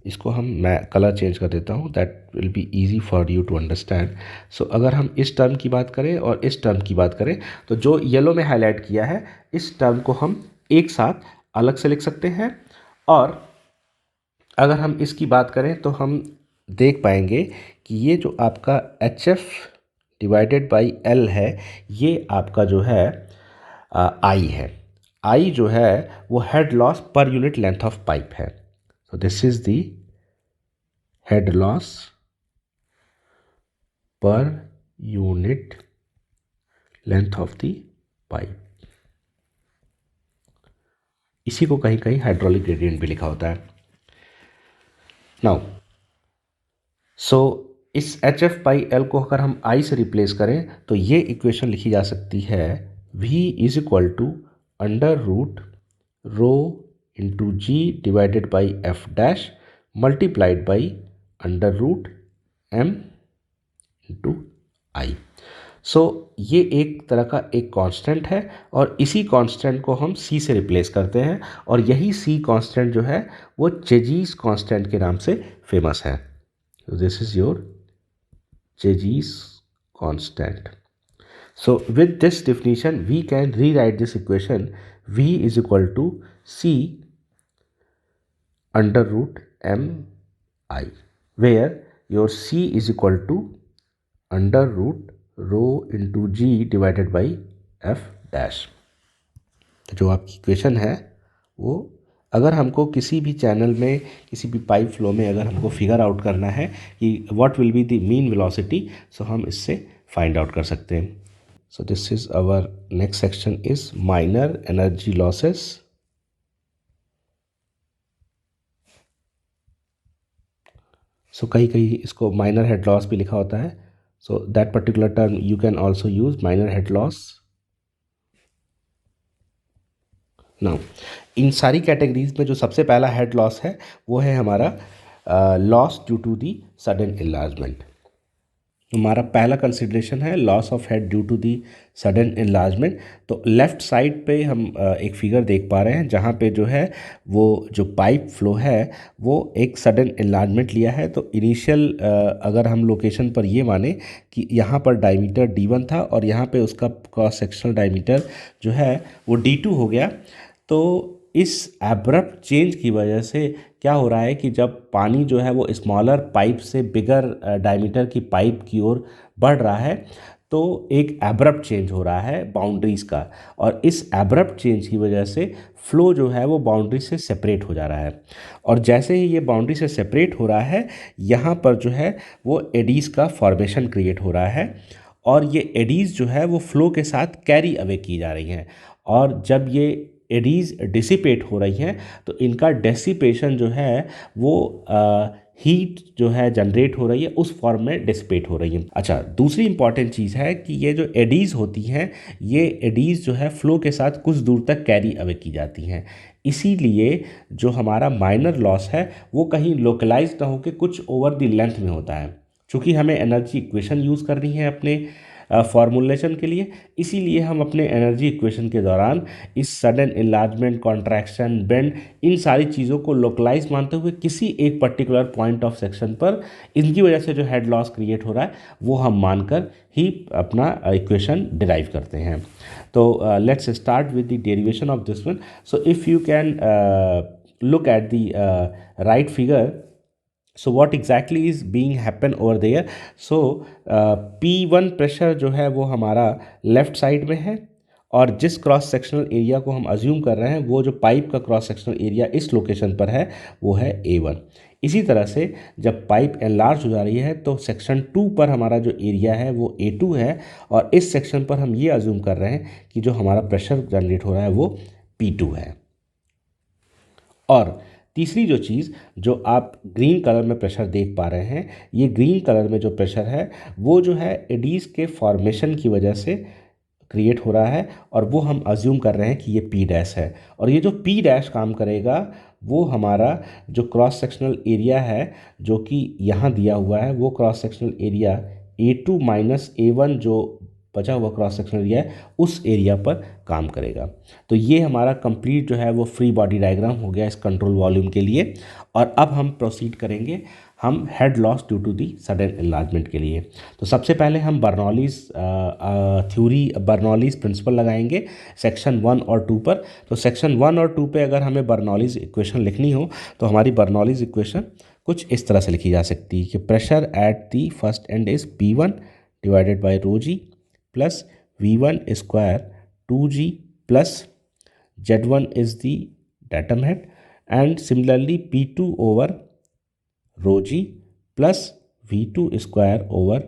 इसको मैं कलर चेंज कर देता हूँ, that will be easy for you to understand. So अगर हम इस टर्म की बात करें और इस टर्म की बात करें, तो जो येलो में हाईलाइट किया है इस टर्म को हम एक साथ अलग से लिख सकते हैं, और अगर हम इसकी बात करें तो हम देख पाएंगे कि ये जो आपका H F divided by L है ये आपका जो है आई है। आई जो है वो head loss per unit length of pipe है। So this is the head loss per unit length of the pipe. इसी को कहीं कहीं हाइड्रोलिक ग्रेडियंट भी लिखा होता है। नाउ सो इस एच एफ बाई एल को अगर हम आई से रिप्लेस करें तो ये इक्वेशन लिखी जा सकती है v is equal to under root rho into g divided by F dash multiplied by under root M into I. So ये एक तरह का एक कांस्टेंट है, और इसी कांस्टेंट को हम c से रिप्लेस करते हैं, और यही c कांस्टेंट जो है वो चेजीज कांस्टेंट के नाम से फेमस है। So this is your Chezy's constant. So with this definition, we can rewrite this equation v is equal to c under root m I, where your c is equal to under root rho into g divided by f dash। तो जो आपकी इक्वेशन है वो, अगर हमको किसी भी चैनल में किसी भी पाइप फ्लो में अगर हमको फिगर आउट करना है कि what will be the mean velocity, so हम इससे फाइंड आउट कर सकते हैं। So this is our next section is minor energy losses. So कहीं कहीं इसको माइनर हेड लॉस भी लिखा होता है। So that particular term you can also use minor head loss. Now in सारी कैटेगरीज में जो सबसे पहला हेड लॉस है वो है हमारा loss due to the sudden enlargement. हमारा पहला कंसिडरेशन है loss of head due to the sudden enlargement. तो लेफ़्ट साइड पे हम एक फिगर देख पा रहे हैं जहाँ पे जो है वो जो पाइप फ्लो है वो एक सडन इन्लार्जमेंट लिया है। तो इनिशियल अगर हम लोकेशन पर ये माने कि यहाँ पर डायमीटर D1 था और यहाँ पे उसका क्रॉस सेक्शनल डायमीटर जो है वो D2 हो गया। तो इस एब्रप्ट चेंज की वजह से क्या हो रहा है कि जब पानी जो है वो स्मॉलर पाइप से बिगर डायमीटर की पाइप की ओर बढ़ रहा है तो एक एब्रप्ट चेंज हो रहा है बाउंड्रीज़ का, और इस एब्रप्ट चेंज की वजह से फ्लो जो है वो बाउंड्री से सेपरेट हो जा रहा है। और जैसे ही ये बाउंड्री से सेपरेट हो रहा है यहाँ पर जो है वो एडीज़ का फॉर्मेशन क्रिएट हो रहा है, और ये एडीज़ जो है वो फ्लो के साथ कैरी अवे की जा रही हैं। और जब ये एडीज़ डिसिपेट हो रही हैं तो इनका डेसिपेशन जो है वो हीट जो है जनरेट हो रही है उस फॉर्म में डिसिपेट हो रही है। अच्छा, दूसरी इंपॉर्टेंट चीज़ है कि ये जो एडीज़ होती हैं ये एडीज़ जो है फ्लो के साथ कुछ दूर तक कैरी अवे की जाती हैं। इसीलिए जो हमारा माइनर लॉस है वो कहीं लोकलाइज ना होकर कुछ ओवर द लेंथ में होता है। चूँकि हमें एनर्जी इक्वेशन यूज़ करनी है अपने फॉर्मूलेशन के लिए, इसीलिए हम अपने एनर्जी इक्वेशन के दौरान इस सडन इन्लार्जमेंट, कॉन्ट्रैक्शन, बेंड, इन सारी चीज़ों को लोकलाइज मानते हुए किसी एक पर्टिकुलर पॉइंट ऑफ सेक्शन पर इनकी वजह से जो हेड लॉस क्रिएट हो रहा है वो हम मानकर ही अपना इक्वेशन डिराइव करते हैं। तो let's start with the derivation of this one. So if you can look at the right figure, so what exactly is being happen over there? So P1 pressure जो है वो हमारा लेफ़्ट साइड में है, और जिस क्रॉस सेक्शनल एरिया को हम अज्यूम कर रहे हैं वो जो पाइप का क्रॉस सेक्शनल एरिया इस लोकेशन पर है वो है A1। इसी तरह से जब पाइप एनलार्ज हो जा रही है तो सेक्शन 2 पर हमारा जो एरिया है वो A2 है, और इस सेक्शन पर हम ये अज्यूम कर रहे हैं कि जो हमारा प्रेशर जनरेट हो रहा है वो P2 है। और तीसरी जो चीज़ जो आप ग्रीन कलर में प्रेशर देख पा रहे हैं, ये ग्रीन कलर में जो प्रेशर है वो जो है एडीज़ के फॉर्मेशन की वजह से क्रिएट हो रहा है, और वो हम अज्यूम कर रहे हैं कि ये पी डैश है। और ये जो पी डैश काम करेगा वो हमारा जो क्रॉस सेक्शनल एरिया है जो कि यहाँ दिया हुआ है वो cross sectional area A2 minus A1 जो बचा हुआ क्रॉस सेक्शनल एरिया है उस एरिया पर काम करेगा। तो ये हमारा कंप्लीट जो है वो फ्री बॉडी डायग्राम हो गया इस कंट्रोल वॉल्यूम के लिए। और अब हम प्रोसीड करेंगे हम head loss due to the sudden enlargement के लिए। तो सबसे पहले हम बर्नौलीज़ थ्योरी, बर्नौलीज़ प्रिंसिपल लगाएंगे सेक्शन 1 और 2 पर। तो सेक्शन 1 और 2 पे अगर हमें बर्नौलीज़ इक्वेशन लिखनी हो तो हमारी बर्नौलीज़ इक्वेशन कुछ इस तरह से लिखी जा सकती है कि pressure at the first end is P1 divided by rho G plus V1 square 2G plus Z1 is the datum head, and similarly P2 over rho G plus V2 square over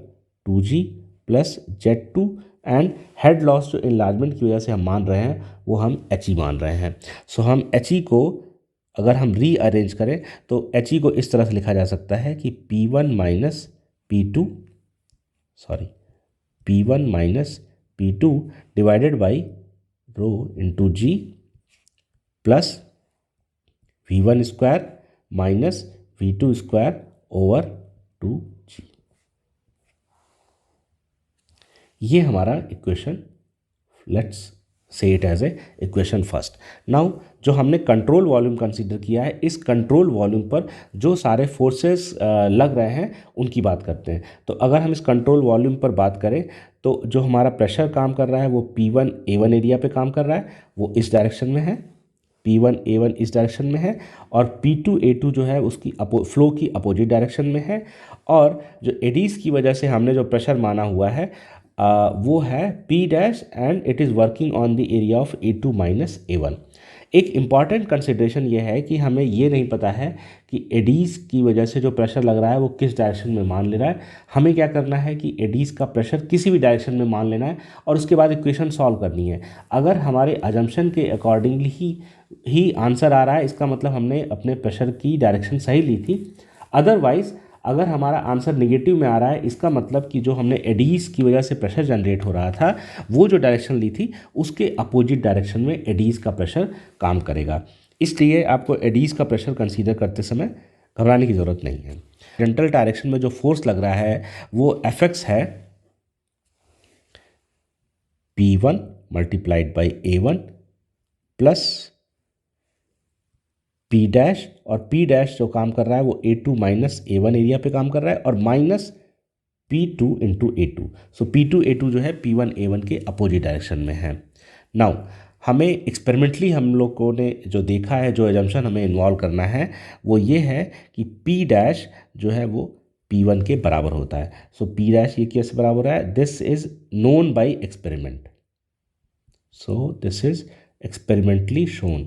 2G plus Z2, and head loss जो इन्लार्जमेंट की वजह से हम मान रहे हैं वो हम HE मान रहे हैं। सो हम HE को अगर हम रीअरेंज करें तो HE को इस तरह से लिखा जा सकता है कि P1 minus P2 divided by rho into G plus V1 square minus V2 square over 2G। ये हमारा equation, let's say it as a equation first. Now जो हमने कंट्रोल वॉल्यूम कंसीडर किया है, इस कंट्रोल वॉल्यूम पर जो सारे फोर्सेस लग रहे हैं उनकी बात करते हैं। तो अगर हम इस कंट्रोल वॉल्यूम पर बात करें तो जो हमारा प्रेशर काम कर रहा है वो P1 A1 एरिया पे काम कर रहा है, वो इस डायरेक्शन में है, P1 A1 इस डायरेक्शन में है, और P2 A2 जो है उसकी फ्लो की अपोजिट डायरेक्शन में है। और जो एडीज़ की वजह से हमने जो प्रेशर माना हुआ है वो है P dash, and it is working on the area of A2 minus A1। एक इम्पॉर्टेंट कंसिडरेशन ये है कि हमें ये नहीं पता है कि एडीज़ की वजह से जो प्रेशर लग रहा है वो किस डायरेक्शन में मान ले रहा है। हमें क्या करना है कि एडीज़ का प्रेशर किसी भी डायरेक्शन में मान लेना है और उसके बाद इक्वेशन सॉल्व करनी है। अगर हमारे अजम्पशन के अकॉर्डिंगली ही आंसर आ रहा है, इसका मतलब हमने अपने प्रेशर की डायरेक्शन सही ली थी। अदरवाइज़ अगर हमारा आंसर नेगेटिव में आ रहा है, इसका मतलब कि जो हमने एडीज़ की वजह से प्रेशर जनरेट हो रहा था वो जो डायरेक्शन ली थी उसके अपोजिट डायरेक्शन में एडीज़ का प्रेशर काम करेगा। इसलिए आपको एडीज़ का प्रेशर कंसीडर करते समय घबराने की ज़रूरत नहीं है। जेंटल डायरेक्शन में जो फोर्स लग रहा है वो Fx है P1 multiplied by A1 plus P dash, और P डैश जो काम कर रहा है वो A2 माइनस A1 एरिया पे काम कर रहा है, और माइनस P2 इंटू A2। सो P2 A2 जो है P1 A1 के अपोजिट डायरेक्शन में है। नाउ हमें एक्सपेरिमेंटली हम लोगों ने जो देखा है, जो एजम्पशन हमें इन्वॉल्व करना है वो ये है कि P डैश जो है वो P1 के बराबर होता है। सो P डैश ये कैसे बराबर है, this is known by experiment, so this is experimentally shown.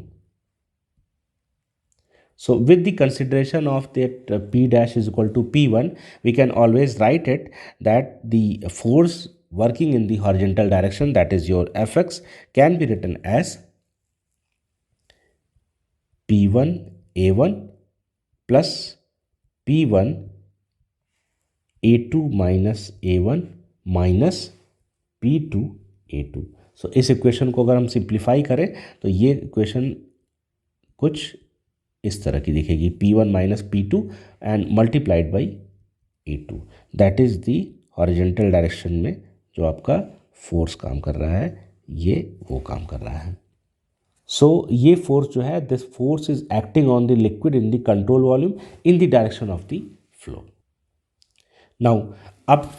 So with the consideration of that P dash is equal to P1, we can always write it that the force working in the horizontal direction, that is your Fx, can be written as P1 A1 plus P1 A2 minus A1 minus P2 A2। सो इस इक्वेशन को अगर हम सिंप्लीफाई करें तो ये इक्वेशन कुछ इस तरह की दिखेगी, P1 minus P2 and multiplied by A2, that is the horizontal direction में जो आपका फोर्स काम कर रहा है, ये वो काम कर रहा है। सो ये फोर्स जो है, this force is acting on the liquid in the control volume in the direction of the flow. Now अब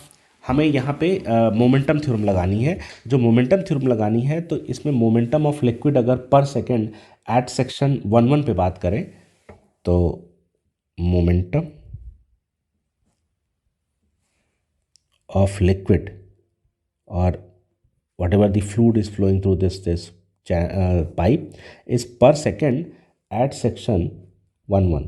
हमें यहाँ पे मोमेंटम थ्योरम लगानी है। जो मोमेंटम थ्योरम लगानी है तो इसमें मोमेंटम ऑफ लिक्विड अगर पर सेकेंड एट सेक्शन 1 पे बात करें तो मोमेंटम ऑफ लिक्विड और whatever the fluid is flowing through this pipe is per second at section 1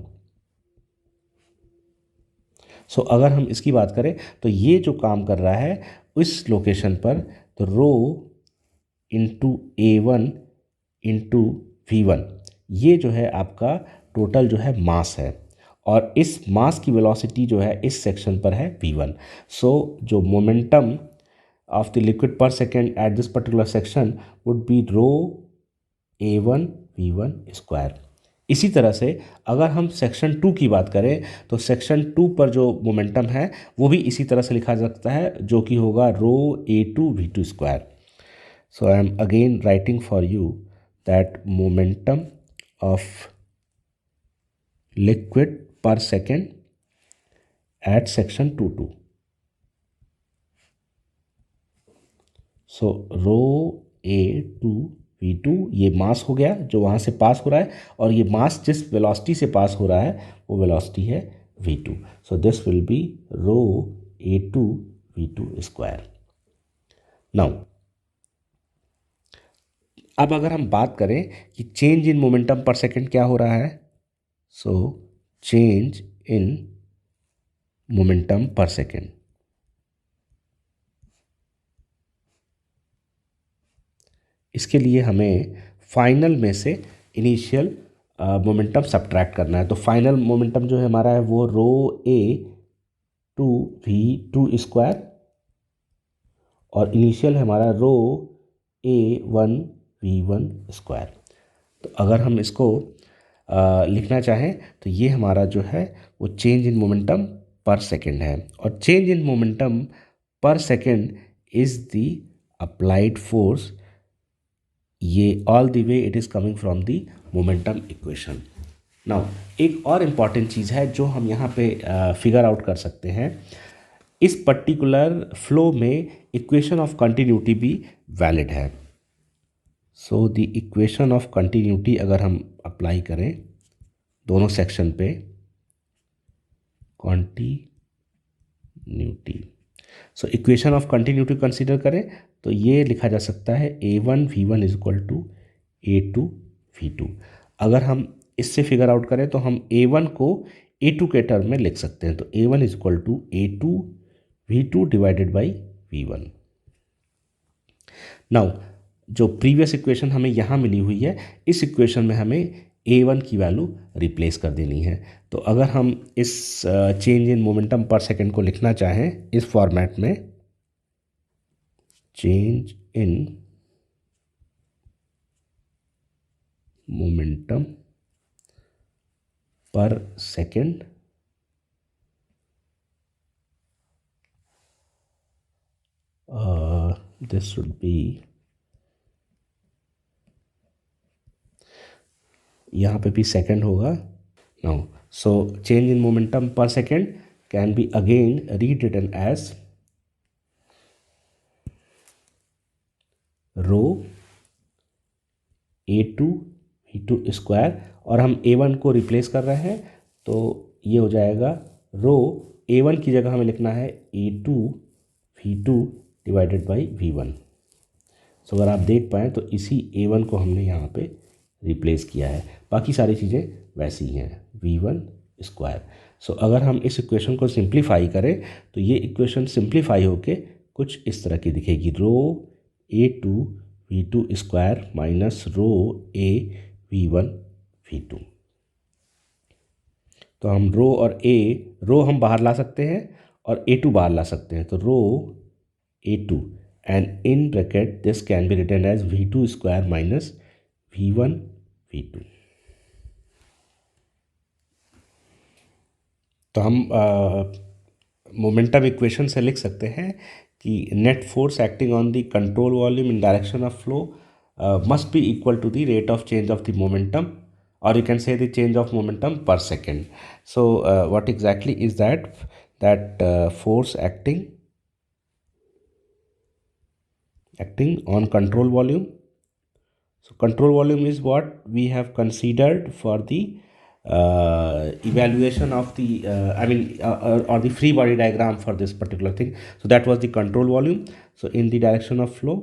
सो अगर हम इसकी बात करें तो ये जो काम कर रहा है इस लोकेशन पर, तो rho into A1 into V1, ये जो है आपका टोटल जो है मास है, और इस मास की वेलोसिटी जो है इस सेक्शन पर है V1। सो जो momentum of the liquid per second at this particular section would be rho A1 V1 square। इसी तरह से अगर हम सेक्शन 2 की बात करें तो सेक्शन 2 पर जो मोमेंटम है वो भी इसी तरह से लिखा जा सकता है, जो कि होगा रो A2 V2 square. So I M again writing for you that momentum of liquid पर सेकेंड एट सेक्शन 2 सो रो A2 V2 ये मास हो गया जो वहाँ से पास हो रहा है, और ये मास जिस वेलोसिटी से पास हो रहा है वो वेलोसिटी है V2। So this will be rho A2 V2 square. Now अब अगर हम बात करें कि change in momentum per second क्या हो रहा है, so change in momentum per second, इसके लिए हमें फाइनल में से इनिशियल मोमेंटम सब्ट्रैक्ट करना है। तो फाइनल मोमेंटम जो है हमारा है वो रो A2 V2 स्क्वायर, और इनिशियल है हमारा रो A1 V1 स्क्वायर। तो अगर हम इसको लिखना चाहें तो ये हमारा जो है वो change in momentum per second है, और change in momentum per second is the applied force, ये all the way it is coming from the momentum equation. Now एक और इम्पॉर्टेंट चीज़ है जो हम यहाँ पे फिगर आउट कर सकते हैं, इस पर्टिकुलर फ्लो में इक्वेशन ऑफ कंटिन्यूटी भी वैलिड है। So the equation of continuity अगर हम अप्लाई करें दोनों सेक्शन पे, continuity, so equation of continuity consider करें तो ये लिखा जा सकता है A1 V1 is equal to A2 V2। अगर हम इससे फिगर आउट करें तो हम A1 को A2 के टर्म में लिख सकते हैं, तो A1 is equal to A2 V2 divided by V1। Now जो प्रीवियस इक्वेशन हमें यहाँ मिली हुई है, इस इक्वेशन में हमें A1 की वैल्यू रिप्लेस कर देनी है। तो अगर हम इस change in momentum per second को लिखना चाहें इस फॉर्मेट में, change in momentum per second this should be, यहाँ पे भी सेकेंड होगा। Now so change in momentum per second can be again rewritten as rho A2 V2 square, और हम A1 को रिप्लेस कर रहे हैं तो ये हो जाएगा रो A1 की जगह हमें लिखना है A2 V2 divided by V1। सो अगर आप देख पाएँ तो इसी A1 को हमने यहाँ पे रिप्लेस किया है, बाकी सारी चीज़ें वैसी ही हैं, V1 स्क्वायर। सो अगर हम इस इक्वेशन को सिंप्लीफाई करें तो ये इक्वेशन सिंप्लीफाई होके कुछ इस तरह की दिखेगी, रो A2 V2 square minus rho A V1 V2। तो हम रो और रो हम बाहर ला सकते हैं और A2 बाहर ला सकते हैं, तो rho A2 and in bracket this can be written as V2 square minus V1 V2। तो हम मोमेंटम इक्वेशन से लिख सकते हैं कि net force acting on the control volume in direction of flow must be equal to the rate of change of the momentum, or you can say the change of momentum per second. So what exactly is that force acting on control volume. So control volume is what we have considered for the evaluation of the or the free body diagram for this particular thing. So that was the control volume, so in the direction of flow,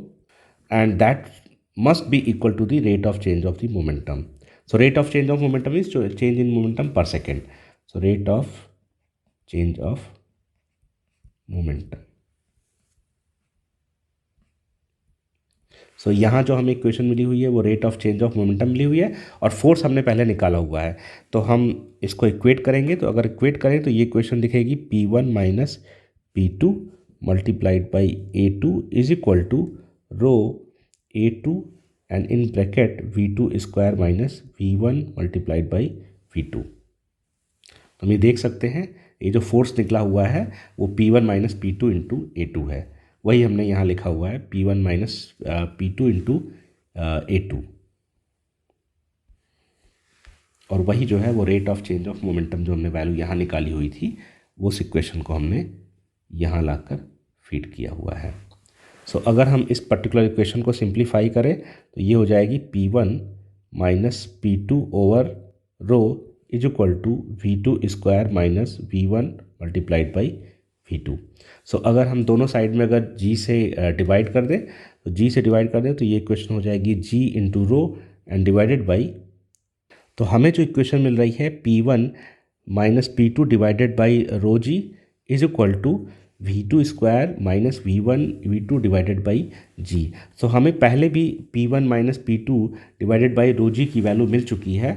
and that must be equal to the rate of change of the momentum. So rate of change of momentum is change in momentum per second. So rate of change of momentum. So यहाँ जो हमें इक्वेशन मिली हुई है वो rate of change of momentum मिली हुई है, और फोर्स हमने पहले निकाला हुआ है। तो हम इसको इक्वेट करेंगे, तो अगर इक्वेट करें तो ये इक्वेशन दिखेगी P1 minus P2 multiplied by A2 is equal to rho A2 and in bracket V2 square minus V1 multiplied by V2। तो हम ये देख सकते हैं ये जो फोर्स निकला हुआ है वो P1 minus P2 into A2 है, वही हमने यहाँ लिखा हुआ है P1 minus P2 into A2, और वही जो है वो rate of change of momentum जो हमने वैल्यू यहाँ निकाली हुई थी वो उस इक्वेशन को हमने यहाँ लाकर फीड किया हुआ है। सो अगर हम इस पर्टिकुलर इक्वेशन को सिंप्लीफाई करें तो ये हो जाएगी P1 minus P2 over rho is equal to V2 square minus V1 multiplied by V2। So अगर हम दोनों साइड में अगर G से डिवाइड कर दें तो G से डिवाइड कर दें तो ये इक्वेशन हो जाएगी G into rho and divided by, तो हमें जो इक्वेशन मिल रही है P1 minus P2 divided by rho G is equal to V2 square minus V2 divided by G। So हमें पहले भी P1 minus P2 divided by rho G की वैल्यू मिल चुकी है।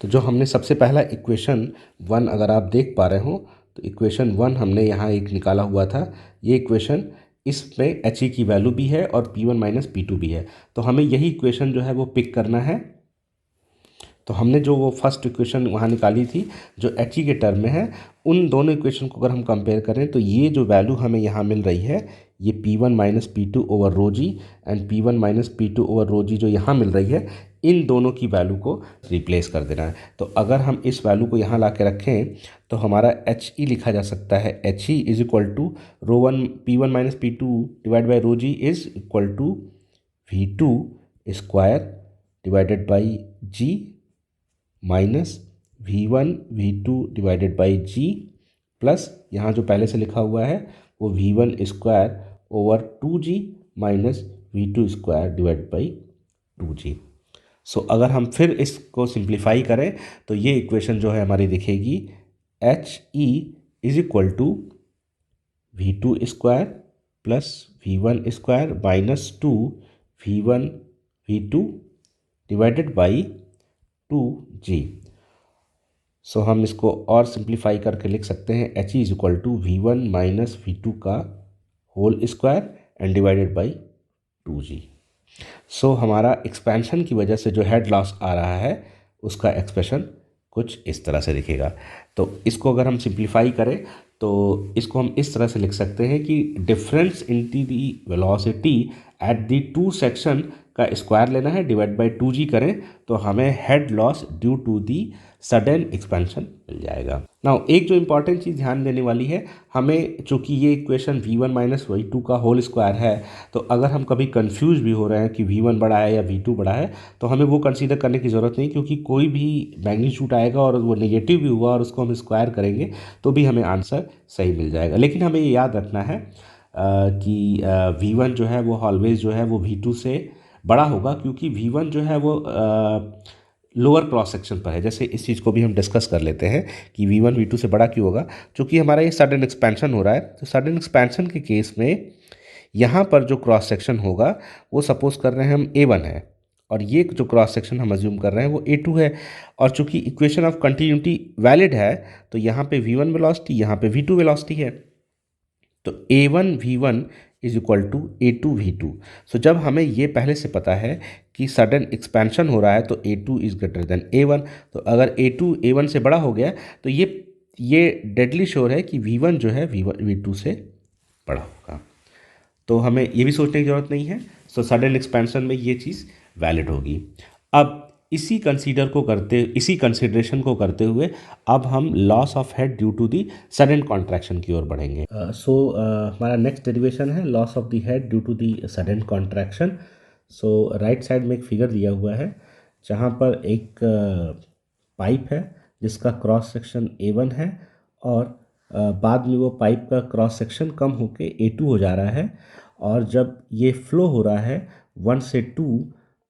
तो जो हमने सबसे पहला इक्वेशन 1 अगर आप देख पा रहे हो तो इक्वेशन 1 हमने यहाँ एक निकाला हुआ था, ये इक्वेशन इसमें He की वैल्यू भी है और P1 माइनस P2 भी है, तो हमें यही इक्वेशन जो है वो पिक करना है। तो हमने जो वो फर्स्ट इक्वेशन वहाँ निकाली थी जो He के टर्म में है, उन दोनों इक्वेशन को अगर हम कंपेयर करें तो ये जो वैल्यू हमें यहाँ मिल रही है ये P1 minus P2 over rho g and P1 minus P2 over rho g जो यहाँ मिल रही है, इन दोनों की वैल्यू को रिप्लेस कर देना है। तो अगर हम इस वैल्यू को यहाँ ला के रखें तो हमारा He लिखा जा सकता है He is equal to P1 minus P2 divide by rho G is equal to V2 square divided by G minus V1 V2 divided by G plus यहाँ जो पहले से लिखा हुआ है वो V1 square over 2G minus V2 square divide by 2G। So अगर हम फिर इसको सिंप्लीफाई करें तो ये इक्वेशन जो है हमारी दिखेगी He is equal to V2 square plus V1 square minus 2 V1 V2 divided by 2G। So हम इसको और सिंप्लीफाई करके लिख सकते हैं He is equal to V1 minus V2 का whole square and divided by 2G। So हमारा एक्सपेंशन की वजह से जो हेड लॉस आ रहा है उसका एक्सप्रेशन कुछ इस तरह से दिखेगा। तो इसको अगर हम सिंप्लीफाई करें तो इसको हम इस तरह से लिख सकते हैं कि difference in the velocity at the two section का स्क्वायर लेना है, डिवाइड बाई 2g करें तो हमें head loss due to the sudden expansion मिल जाएगा। नाउ एक जो इंपॉर्टेंट चीज़ ध्यान देने वाली है, हमें चूंकि ये इक्वेशन v1 माइनस v2 का होल स्क्वायर है, तो अगर हम कभी कंफ्यूज भी हो रहे हैं कि v1 बड़ा है या v2 बड़ा है, तो हमें वो कंसीडर करने की ज़रूरत नहीं, क्योंकि कोई भी मैग्नीट्यूड आएगा और वो नेगेटिव भी हुआ और उसको हम स्क्वायर करेंगे तो भी हमें आंसर सही मिल जाएगा। लेकिन हमें ये याद रखना है कि v1 जो है वो ऑलवेज जो है वो v2 से बड़ा होगा, क्योंकि v1 जो है वो लोअर क्रॉस सेक्शन पर है। जैसे इस चीज़ को भी हम डिस्कस कर लेते हैं कि v1 v2 से बड़ा क्यों होगा, क्योंकि हमारा ये सडन एक्सपेंशन हो रहा है। तो सडन एक्सपेंशन के केस में यहाँ पर जो क्रॉस सेक्शन होगा वो सपोज कर रहे हैं हम a1 है, और ये जो क्रॉस सेक्शन हम अज्यूम कर रहे हैं वो a2 है। और चूंकि इक्वेशन ऑफ कंटिन्यूटी वैलिड है तो यहाँ पे v1 वेलोसिटी, यहाँ पे v2 वेलोसिटी है, तो a1 v1 is equal to a2 v2। सो जब हमें ये पहले से पता है कि सडन एक्सपेंशन हो रहा है तो a2 is greater than a1, तो अगर a2 a1 से बड़ा हो गया तो ये डेडली श्योर है कि v1 जो है v1 v2 से बड़ा होगा। तो हमें ये भी सोचने की ज़रूरत नहीं है। सो सडन एक्सपेंशन में ये चीज़ वैलिड होगी। अब इसी कंसिडरेशन को करते हुए अब हम loss of head due to the sudden contraction की ओर बढ़ेंगे। हमारा नेक्स्ट डेरिवेशन है loss of the head due to the sudden contraction. So right side में एक फिगर दिया हुआ है जहाँ पर एक पाइप है जिसका क्रॉस सेक्शन a1 है, और बाद में वो पाइप का क्रॉस सेक्शन कम होके a2 हो जा रहा है, और जब ये फ्लो हो रहा है 1 से 2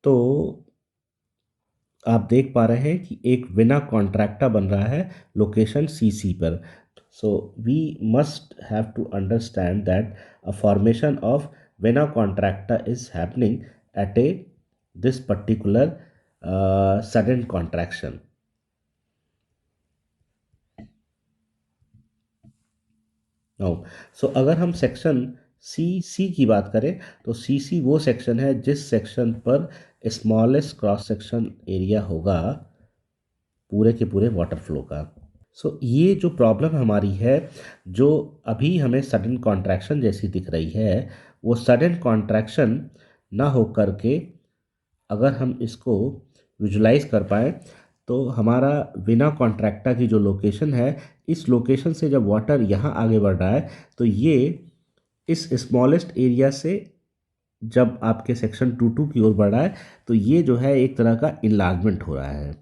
तो आप देख पा रहे हैं कि एक वेना कॉन्ट्रैक्टा बन रहा है लोकेशन CC पर। So we must have to understand that a formation of vena contracta is happening at a this particular sudden contraction. So अगर हम सेक्शन CC की बात करें तो CC वो सेक्शन है जिस सेक्शन पर स्मॉलेस्ट क्रॉस सेक्शन एरिया होगा पूरे के पूरे वाटर फ्लो का। ये जो प्रॉब्लम हमारी है, जो अभी हमें सडन कॉन्ट्रैक्शन जैसी दिख रही है, वो सडन कॉन्ट्रैक्शन ना हो करके अगर हम इसको विजुलाइज कर पाए तो हमारा विना कॉन्ट्रैक्टा की जो लोकेशन है, इस लोकेशन से जब वाटर यहाँ आगे बढ़ रहा है तो ये इस स्मॉलेस्ट एरिया से जब आपके सेक्शन 2 की ओर बढ़ रहा है तो ये जो है एक तरह का इनलार्जमेंट हो रहा है।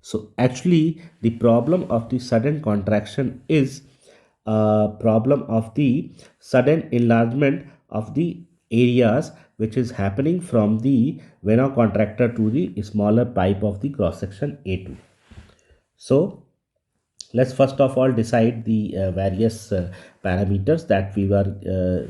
So actually the problem of the sudden contraction is a problem of the sudden enlargement of the areas which is happening from the vena contractor to the smaller pipe of the cross section A2. So let's first of all decide the various parameters that we were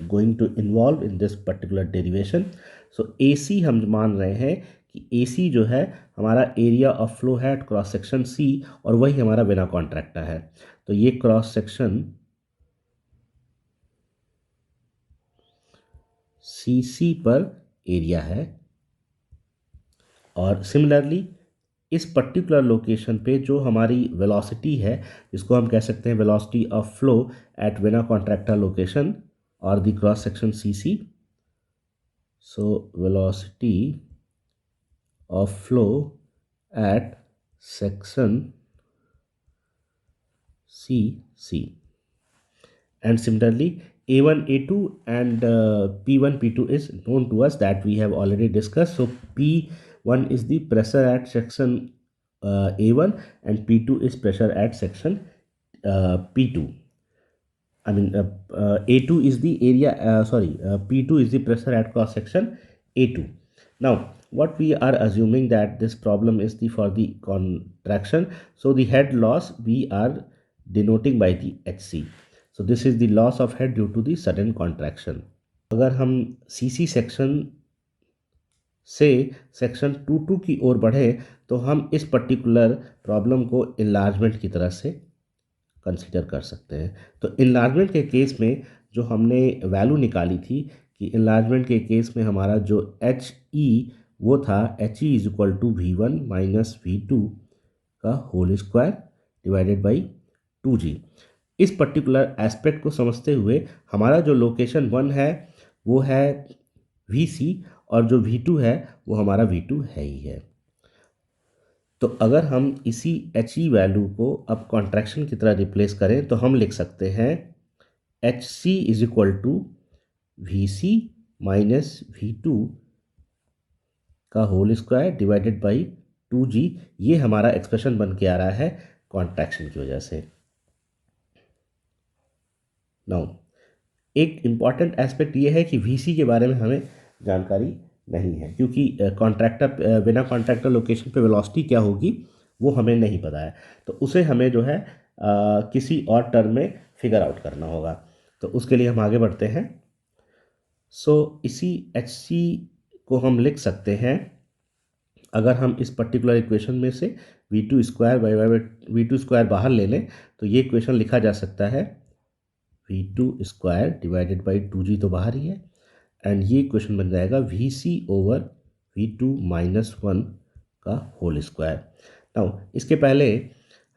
going to involve in this particular derivation. So AC हम मान रहे हैं कि AC जो है हमारा एरिया ऑफ फ्लो है एट क्रॉस सेक्शन C, और वही हमारा वेना कॉन्ट्रैक्टा है। तो ये क्रॉस सेक्शन CC पर एरिया है, और सिमिलरली इस पर्टिकुलर लोकेशन पे जो हमारी वेलोसिटी है, जिसको हम कह सकते हैं velocity of flow at vena contracta location और the cross section CC। So velocity of flow at section CC, and similarly A1 A2 and P1 P2 is known to us, that we have already discussed. So P1 is the pressure at section A1 and P2 is pressure at section P2. A2 is the area, P2 is the pressure at cross section A2. Now what we are assuming that this problem is for the contraction, so the head loss we are denoting by the HC. So this is the loss of head due to the sudden contraction. अगर हम CC सेक्शन से सेक्शन 2 की ओर बढ़े तो हम इस पर्टिकुलर प्रॉब्लम को इनलार्जमेंट की तरह से कंसीडर कर सकते हैं। तो इनलार्जमेंट के केस में जो हमने वैल्यू निकाली थी कि इनलार्जमेंट के केस में हमारा जो HE वो था H E is equal to V one minus V two का whole square divided by two g. इस पर्टिकुलर एस्पेक्ट को समझते हुए हमारा जो लोकेशन वन है वो है वी सी, और जो वी टू है वो हमारा वी टू है ही है। तो अगर हम इसी एच ई वैल्यू को अब कॉन्ट्रैक्शन की तरह रिप्लेस करें तो हम लिख सकते हैं H C is equal to V C minus V two का whole square divided by two g. ये हमारा एक्सप्रेशन बन के आ रहा है कॉन्ट्रैक्शन की वजह से। नाउ एक इम्पॉर्टेंट एस्पेक्ट ये है कि वीसी के बारे में हमें जानकारी नहीं है, क्योंकि कॉन्ट्रैक्टर बिना कॉन्ट्रैक्टर लोकेशन पे वेलोसिटी क्या होगी वो हमें नहीं पता है। तो उसे हमें जो है किसी और टर्म में फिगर आउट करना होगा। तो उसके लिए हम आगे बढ़ते हैं। सो इसी एच सी को हम लिख सकते हैं, अगर हम इस पर्टिकुलर इक्वेशन में से V two square by by V two square बाहर ले लें तो ये इक्वेशन लिखा जा सकता है V two square divided by two g तो बाहर ही है, एंड ये इक्वेशन बन जाएगा V C over V two minus one का होल स्क्वायर। नाउ इसके पहले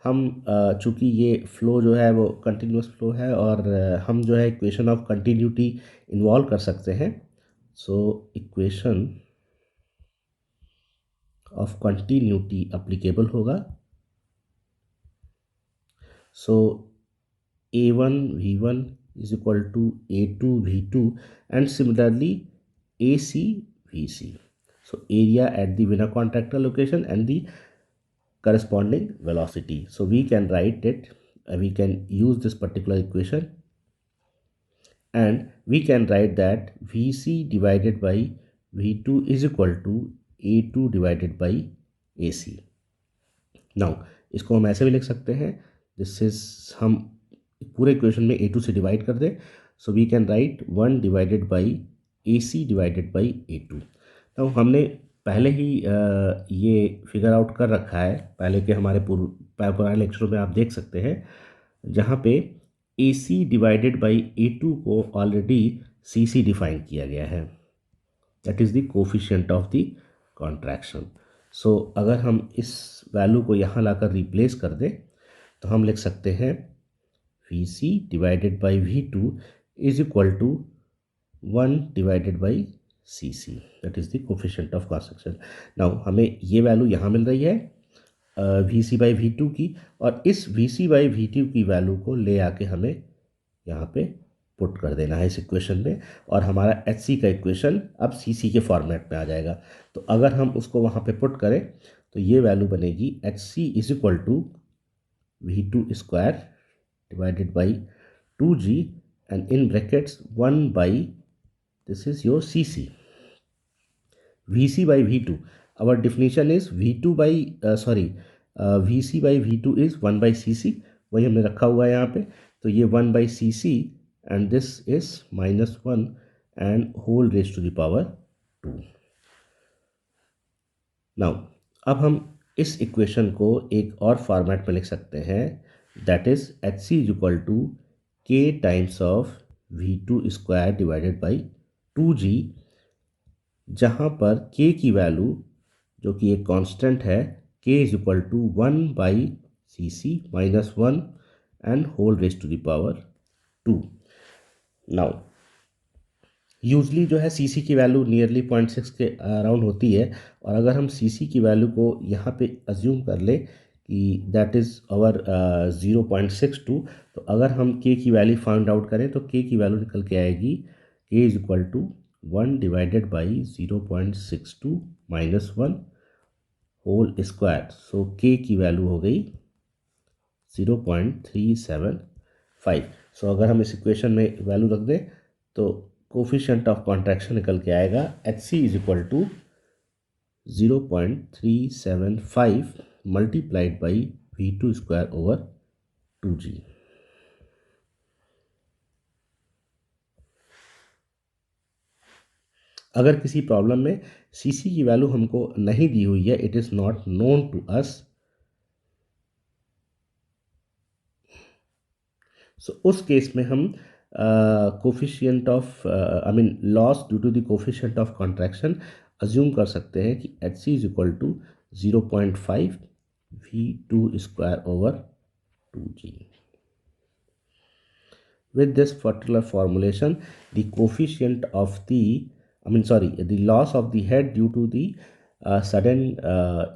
हम चूँकि ये फ्लो जो है वो कंटिन्यूस फ्लो है और हम जो है इक्वेशन ऑफ कंटिन्यूटी इन्वॉल्व कर सकते हैं। So equation of continuity applicable होगा। So A one V one is equal to A2 V2 and similarly AC VC. So area at the Vena contactor location and the corresponding velocity. So we can write it, we can use this particular equation and we can write that VC divided by V2 is equal to A2 divided by AC. Now इसको हम ऐसे भी लिख सकते हैं जिससे हम पूरे इक्वेशन में ए टू से डिवाइड कर दें। So we can write one divided by A C divided by A two. तो हमने पहले ही ये फिगर आउट कर रखा है, पहले के हमारे पुराने लेक्चरों में आप देख सकते हैं, जहाँ पे A C divided by A two को ऑलरेडी सी सी डिफाइन किया गया है, that is the coefficient of the contraction. So अगर हम इस वैल्यू को यहाँ लाकर रिप्लेस कर दें तो हम लिख सकते हैं V C divided by V two is equal to one divided by C C, that is the coefficient of contraction. Now हमें ये वैल्यू यहाँ मिल रही है V C by V two की, और इस V C by V two की वैल्यू को ले आके हमें यहाँ पे पुट कर देना है इस इक्वेशन में, और हमारा एच सी का इक्वेशन अब सी सी के फॉर्मेट में आ जाएगा। तो अगर हम उसको वहाँ पे पुट करें तो ये वैल्यू बनेगी H C is equal to V two square divided by two G and in brackets 1 by this is your CC. VC by V2, our definition is V2 by VC by V2 is 1 by CC, वही हमने रखा हुआ है यहाँ पे। तो ये 1 by CC and this is minus 1 and whole raised to the power 2. Now अब हम इस इक्वेशन को एक और फॉर्मेट में लिख सकते हैं, that is H C is equal to K times of V two square divided by two g, जहाँ पर के की वैल्यू जो कि एक कांस्टेंट है, K is equal to one by C C minus one and whole raise to the power two. Now usually जो है सी सी की वैल्यू नियरली 0.6 के अराउंड होती है, और अगर हम सी सी की वैल्यू को यहाँ पे अज्यूम कर लें कि दैट इज़ आवर 0.62, तो अगर हम के की वैल्यू फाइंड आउट करें तो के की वैल्यू निकल के आएगी K is equal to one divided by 0.62 minus one whole square. So K की वैल्यू हो गई 0.375। सो अगर हम इस इक्वेशन में वैल्यू रख दें तो कोफिशिएंट ऑफ कॉन्ट्रैक्शन निकल के आएगा H C is equal to 0.375 multiplied by V two square over two g. अगर किसी प्रॉब्लम में सी सी की वैल्यू हमको नहीं दी हुई है, it is not known to us, so उस केस में हम coefficient of I mean loss due to the coefficient of contraction assume कर सकते हैं कि H C is equal to 0.5 V2 square over 2G। With this particular formulation, the coefficient of the loss of the head due to the sudden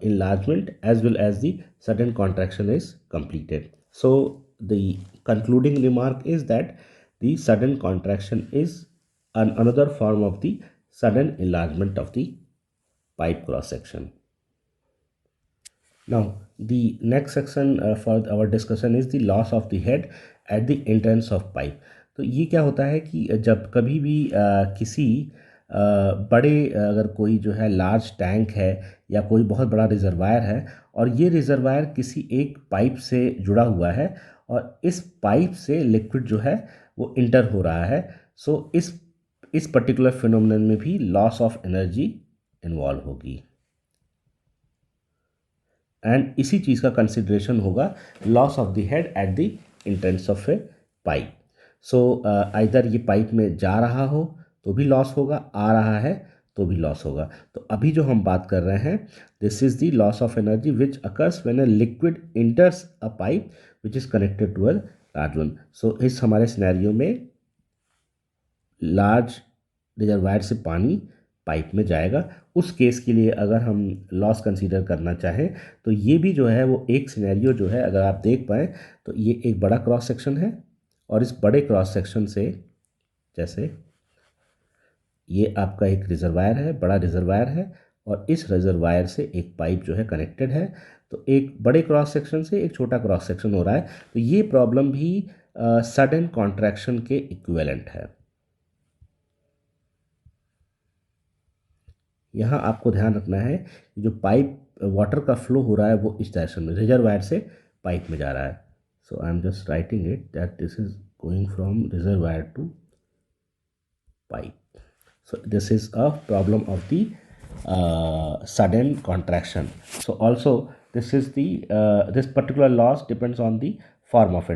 enlargement as well as the sudden contraction is completed. So the concluding remark is that the sudden contraction is another form of the sudden enlargement of the pipe cross section. Now, the next section for our discussion is the loss of the head at the entrance of pipe. तो ये क्या होता है कि जब कभी भी किसी बड़े अगर कोई जो है लार्ज टैंक है या कोई बहुत बड़ा रिजर्वायर है और ये रिजर्वायर किसी एक पाइप से जुड़ा हुआ है और इस पाइप से लिक्विड जो है वो इंटर हो रहा है, सो इस पर्टिकुलर फिनोमेनन में भी लॉस ऑफ एनर्जी इन्वॉल्व होगी एंड इसी चीज़ का कंसिडरेशन होगा loss of the head at the entrance of A pipe. So either ये पाइप में जा रहा हो तो भी लॉस होगा, आ रहा है तो भी लॉस होगा। तो अभी जो हम बात कर रहे हैं, this is the loss of energy which occurs when a liquid enters a pipe which is connected to a large one. So इस हमारे सिनेरियो में लार्ज रिजर्वायर से पानी पाइप में जाएगा। उस केस के लिए अगर हम लॉस कंसीडर करना चाहें तो ये भी जो है वो एक सिनेरियो जो है, अगर आप देख पाएँ तो ये एक बड़ा क्रॉस सेक्शन है और इस बड़े क्रॉस सेक्शन से, जैसे ये आपका एक रिजर्वायर है, बड़ा रिजर्वायर है और इस रिजर्वायर से एक पाइप जो है कनेक्टेड है, तो एक बड़े क्रॉस सेक्शन से एक छोटा क्रॉस सेक्शन हो रहा है। तो ये प्रॉब्लम भी सडन कॉन्ट्रैक्शन के इक्विवेलेंट है। यहाँ आपको ध्यान रखना है कि जो पाइप वाटर का फ्लो हो रहा है वो इस डायरेक्शन में रिजर्वायर से पाइप में जा रहा है। So I am just writing it that this is going from reservoir to pipe. So this is a problem of the sudden contraction. So also this particular loss depends on the form of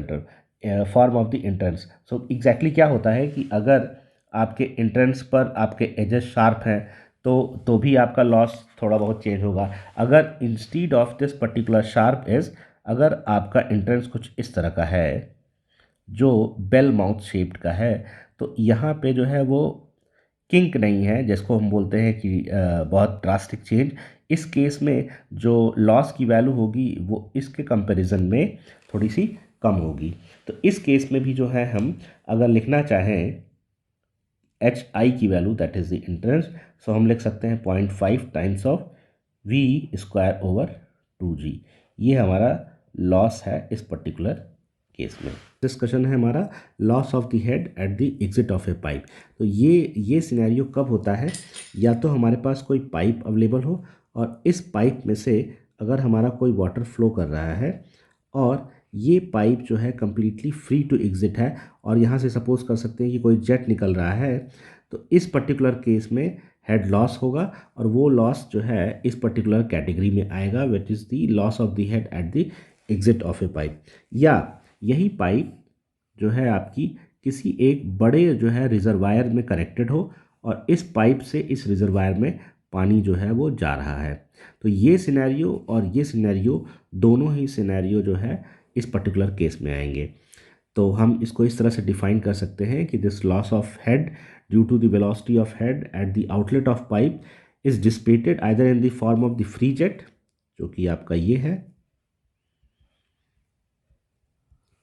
the entrance. So exactly क्या होता है कि अगर आपके एंट्रेंस पर आपके एजेस शार्प हैं तो भी आपका लॉस थोड़ा बहुत चेंज होगा। अगर instead of this particular sharp edge, अगर आपका एंट्रेंस कुछ इस तरह का है जो बेल माउथ शेप्ड का है, तो यहाँ पे जो है वो किंक नहीं है, जिसको हम बोलते हैं कि बहुत ड्रास्टिक चेंज। इस केस में जो लॉस की वैल्यू होगी वो इसके कंपैरिजन में थोड़ी सी कम होगी। तो इस केस में भी जो है हम अगर लिखना चाहें एच आई की value, that is the entrance, so हम लिख सकते हैं 0.5 टाइम्स ऑफ V/2G। ये हमारा लॉस है इस पर्टिकुलर केस में। डिस्कशन है हमारा loss of the head at the exit of A pipe. तो ये सिनेरियो कब होता है, या तो हमारे पास कोई पाइप अवेलेबल हो और इस पाइप में से अगर हमारा कोई वाटर फ्लो कर रहा है और ये पाइप जो है कम्प्लीटली फ्री टू एग्जिट है और यहाँ से सपोज कर सकते हैं कि कोई जेट निकल रहा है, तो इस पर्टिकुलर केस में हेड लॉस होगा और वो लॉस जो है इस पर्टिकुलर कैटेगरी में आएगा, which is the loss of the head at the exit of A pipe. या यही पाइप जो है आपकी किसी एक बड़े जो है रिजर्वायर में कनेक्टेड हो और इस पाइप से इस रिजर्वायर में पानी जो है वो जा रहा है, तो ये सिनेरियो और ये सिनेरियो दोनों ही सिनेरियो जो है इस पर्टिकुलर केस में आएंगे। तो हम इसको इस तरह से डिफाइन कर सकते हैं कि this loss of head due to the velocity of head at the outlet of pipe is dissipated either in the form of the free jet, जो कि आपका ये है,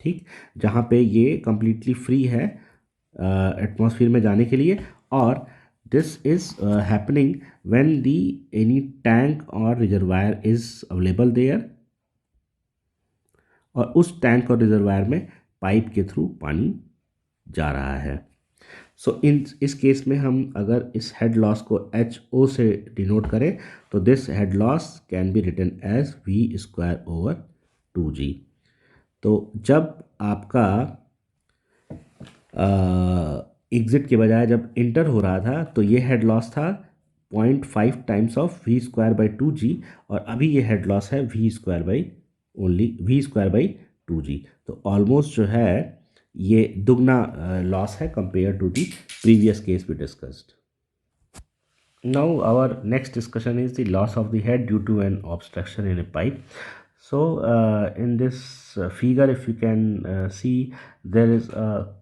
ठीक, जहाँ पे ये कंप्लीटली फ्री है एटमॉस्फेयर में जाने के लिए, और this is happening when the any tank और रिजर्वायर इज अवेलेबल देयर, और उस टैंक और रिजर्वायर में पाइप के थ्रू पानी जा रहा है। सो इस केस में हम अगर इस हेड लॉस को एच ओ से डिनोट करें तो this head loss can be written as V/2G। तो जब आपका एग्ज़िट के बजाय जब इंटर हो रहा था तो ये हेड लॉस था 0.5 टाइम्स ऑफ V/2G, और अभी ये हेड लॉस है V/2G। तो ऑलमोस्ट जो है ये दुगना लॉस है compare to the previous case we discussed. Now our next discussion is the loss of the head due to an obstruction in a pipe. So in this figure, if you can see, there is a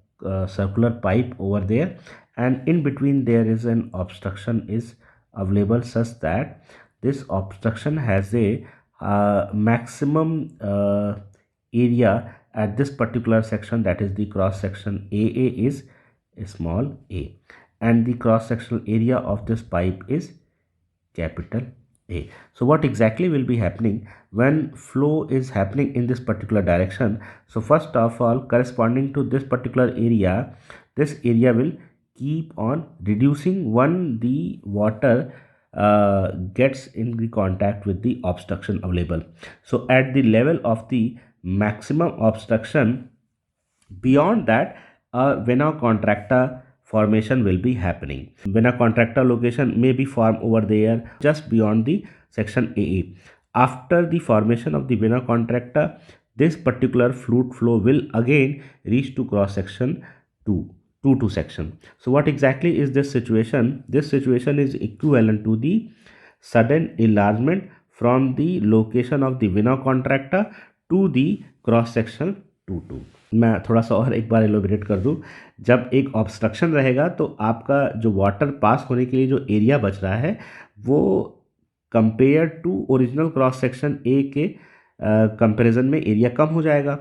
circular pipe over there, and in between there is an obstruction is available, such that this obstruction has a maximum area at this particular section, that is the cross section AA is small a, and the cross sectional area of this pipe is capital A. So what exactly will be happening when flow is happening in this particular direction? So first of all, corresponding to this particular area, this area will keep on reducing when the water gets in the contact with the obstruction available. So at the level of the maximum obstruction, beyond that, a vena contracta formation will be happening. Vena contracta location may be formed over there just beyond the section AA. After the formation of the vena contracta, this particular fluid flow will again reach to cross section 2 section. So what exactly is this situation? This situation is equivalent to the sudden enlargement from the location of the vena contracta to the cross section 2. मैं थोड़ा सा और एक बार एलोबरेट कर दूं। जब एक ऑब्स्ट्रक्शन रहेगा तो आपका जो वाटर पास होने के लिए जो एरिया बच रहा है वो compare to original cross section A के कंपैरिजन में एरिया कम हो जाएगा।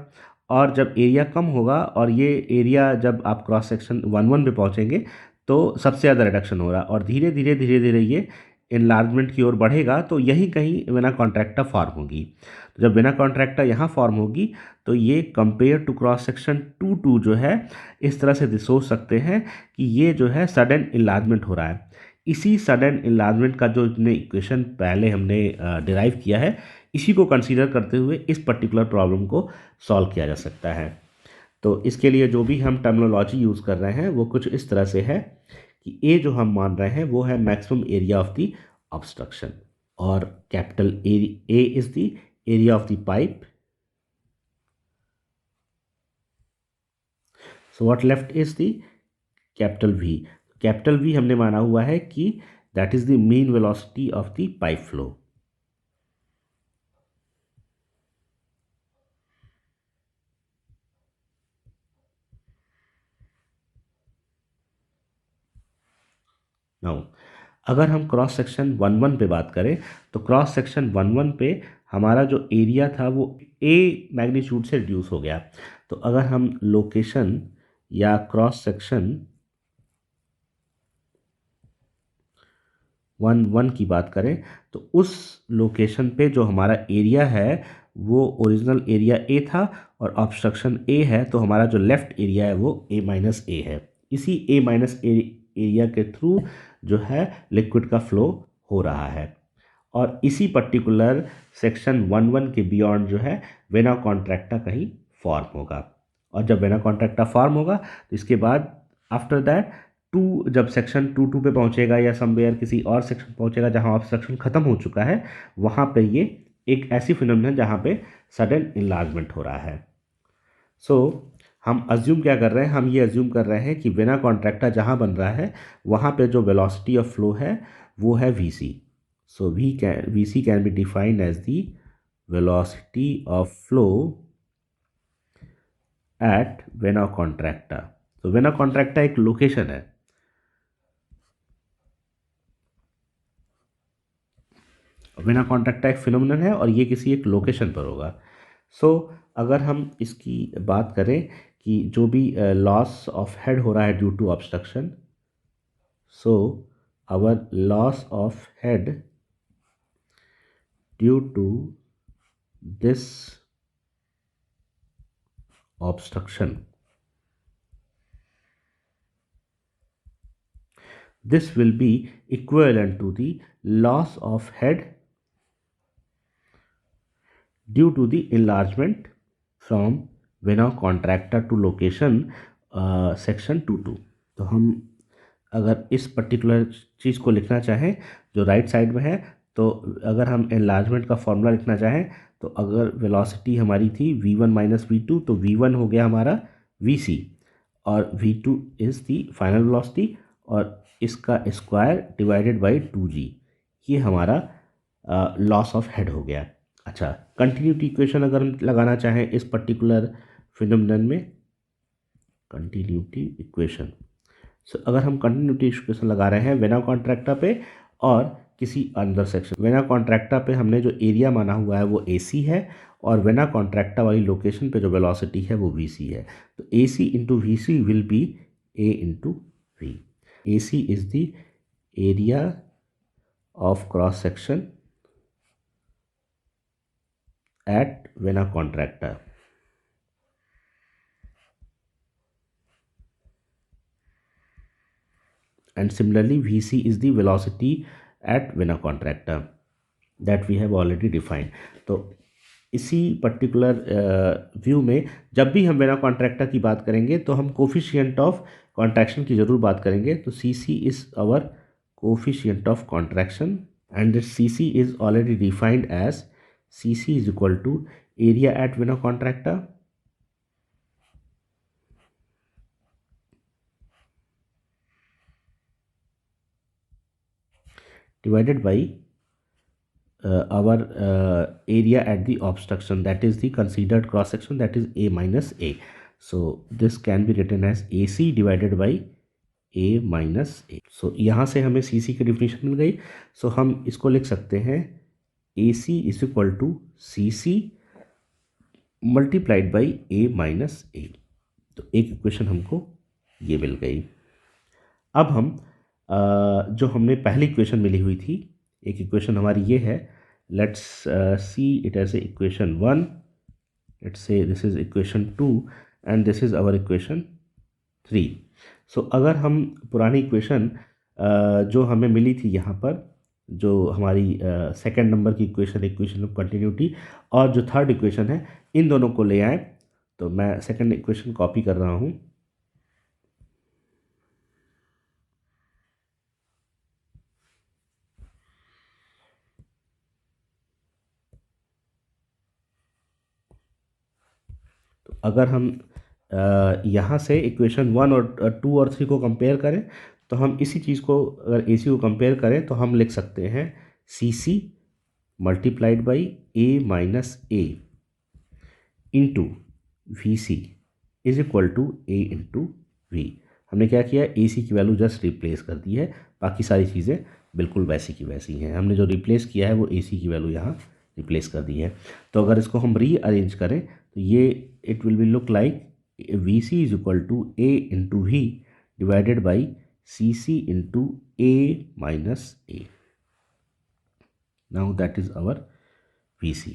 और जब एरिया कम होगा और ये एरिया जब आप क्रॉस सेक्शन 1 पे पहुंचेंगे तो सबसे ज़्यादा रिडक्शन हो रहा है, और धीरे धीरे ये इनलार्जमेंट की ओर बढ़ेगा, तो यहीं कहीं वेना कॉन्ट्रैक्टा फॉर्म होगी। तो जब वेना कॉन्ट्रैक्टा यहाँ फॉर्म होगी तो ये कंपेयर टू क्रॉस सेक्शन 2 जो है, इस तरह से सोच सकते हैं कि ये जो है सडन इनलार्जमेंट हो रहा है। इसी सडन इनलार्जमेंट का जो इक्वेशन पहले हमने डिराइव किया है, इसी को कंसीडर करते हुए इस पर्टिकुलर प्रॉब्लम को सॉल्व किया जा सकता है। तो इसके लिए जो भी हम टर्मिनोलॉजी यूज़ कर रहे हैं वो कुछ इस तरह से है कि ए जो हम मान रहे हैं वो है maximum area of the obstruction, और capital A is the area of the pipe. So what left is the capital V. Capital V हमने माना हुआ है कि that is the mean velocity of the pipe flow. Now अगर हम क्रॉस सेक्शन 1 पे बात करें तो क्रॉस सेक्शन 1 पे हमारा जो एरिया था वो ए मैग्नीट्यूड से रिड्यूस हो गया। तो अगर हम लोकेशन या क्रॉस सेक्शन 1 की बात करें तो उस लोकेशन पे जो हमारा एरिया है वो ओरिजिनल एरिया ए था, और ऑब्स्ट्रक्शन ए है, तो हमारा जो लेफ़्ट एरिया है वो ए माइनस ए है। इसी ए माइनस ए एरिया के थ्रू जो है लिक्विड का फ्लो हो रहा है, और इसी पर्टिकुलर सेक्शन 1 के बियॉन्ड जो है वेना कॉन्ट्रैक्टा कहीं फॉर्म होगा। और जब वेना कॉन्ट्रैक्टा फॉर्म होगा तो इसके बाद आफ्टर दैट जब सेक्शन 2 पे पहुंचेगा या समवेयर किसी और सेक्शन पहुंचेगा जहां ऑब्स्ट्रक्शन खत्म हो चुका है, वहां पे ये एक ऐसी फिनोमिना है जहां पे सडन इनलार्जमेंट हो रहा है। सो हम अज्यूम क्या कर रहे हैं, हम ये अज्यूम कर रहे हैं कि वेना कॉन्ट्रैक्टा जहां बन रहा है वहां पे जो वेलोसिटी ऑफ फ्लो है वो है V C. So V C can be defined as the velocity of flow at vena contracta. तो वेना कॉन्ट्रैक्टा एक लोकेशन है, वेना कॉन्ट्रैक्टा एक फिनोमिनन है और ये किसी एक लोकेशन पर होगा। सो अगर हम इसकी बात करें कि जो भी लॉस ऑफ हेड हो रहा है due to obstruction, so our loss of head due to this obstruction, this will be equivalent to the loss of head due to the enlargement from vena contracta to location section 2 तो हम अगर इस पर्टिकुलर चीज़ को लिखना चाहें जो राइट साइड में है, तो अगर हम एनलार्जमेंट का फॉर्मूला लिखना चाहें तो अगर वेलोसिटी हमारी थी v1 माइनस v2, तो v1 हो गया हमारा vc, और v2 is the final velocity, और इसका स्क्वायर डिवाइडेड बाई 2g, ये हमारा लॉस ऑफ हेड हो गया। अच्छा, कंटिन्यूटी इक्वेशन अगर हम लगाना चाहें इस पर्टिकुलर फिनोमिनन में, कंटिन्यूटी इक्वेशन, सो अगर हम कंटिन्यूटी इक्वेशन लगा रहे हैं वेना कॉन्ट्रैक्टा पे और किसी अंदर सेक्शन, वेना कॉन्ट्रैक्टा पे हमने जो एरिया माना हुआ है वो AC है, और वेना कॉन्ट्रैक्टा वाली लोकेशन पे जो वेलोसिटी है वो VC है। तो AC into VC will be A into V। AC is the area of cross section eight vena contracta, and similarly VC is the velocity at vena contracta that we have already defined। तो इसी पर्टिकुलर व्यू में जब भी हम वेना कॉन्ट्रैक्टा की बात करेंगे तो हम कोफिशिएंट ऑफ कॉन्ट्रैक्शन की ज़रूर बात करेंगे। तो CC is our coefficient of contraction, and this CC is already defined as CC is equal to area at vena contracta divided by our area at the obstruction, that is the considered cross section, that is A minus A। so this can be written as AC divided by A minus A। so यहाँ से हमें CC की डिफिनेशन मिल गई। so हम इसको लिख सकते हैं AC is equal to CC multiplied by A minus A। तो एक इक्वेशन हमको ये मिल गई। अब हम जो हमने पहली इक्वेशन मिली हुई थी, एक इक्वेशन हमारी ये है, let's see it as a equation 1, let's say this is equation 2 and this is our equation 3। So अगर हम पुरानी इक्वेशन जो हमें मिली थी यहाँ पर, जो हमारी सेकेंड नंबर की इक्वेशन ऑफ कंटिन्यूटी, और जो थर्ड इक्वेशन है, इन दोनों को ले आए। तो मैं सेकेंड इक्वेशन कॉपी कर रहा हूँ। अगर हम यहाँ से इक्वेशन 1 और 2 और 3 को कंपेयर करें, तो हम इसी चीज़ को, अगर AC को कंपेयर करें तो हम लिख सकते हैं CC multiplied by A minus A into VC is equal to A into V। हमने क्या किया, AC की वैल्यू जस्ट रिप्लेस कर दी है, बाकी सारी चीज़ें बिल्कुल वैसी की वैसी हैं। हमने जो रिप्लेस किया है वो AC की वैल्यू यहाँ रिप्लेस कर दी है। तो अगर इसको हम रीअरेंज करें तो ये it will be look like VC is equal to A into V divided by CC into A minus A। Now that is our VC।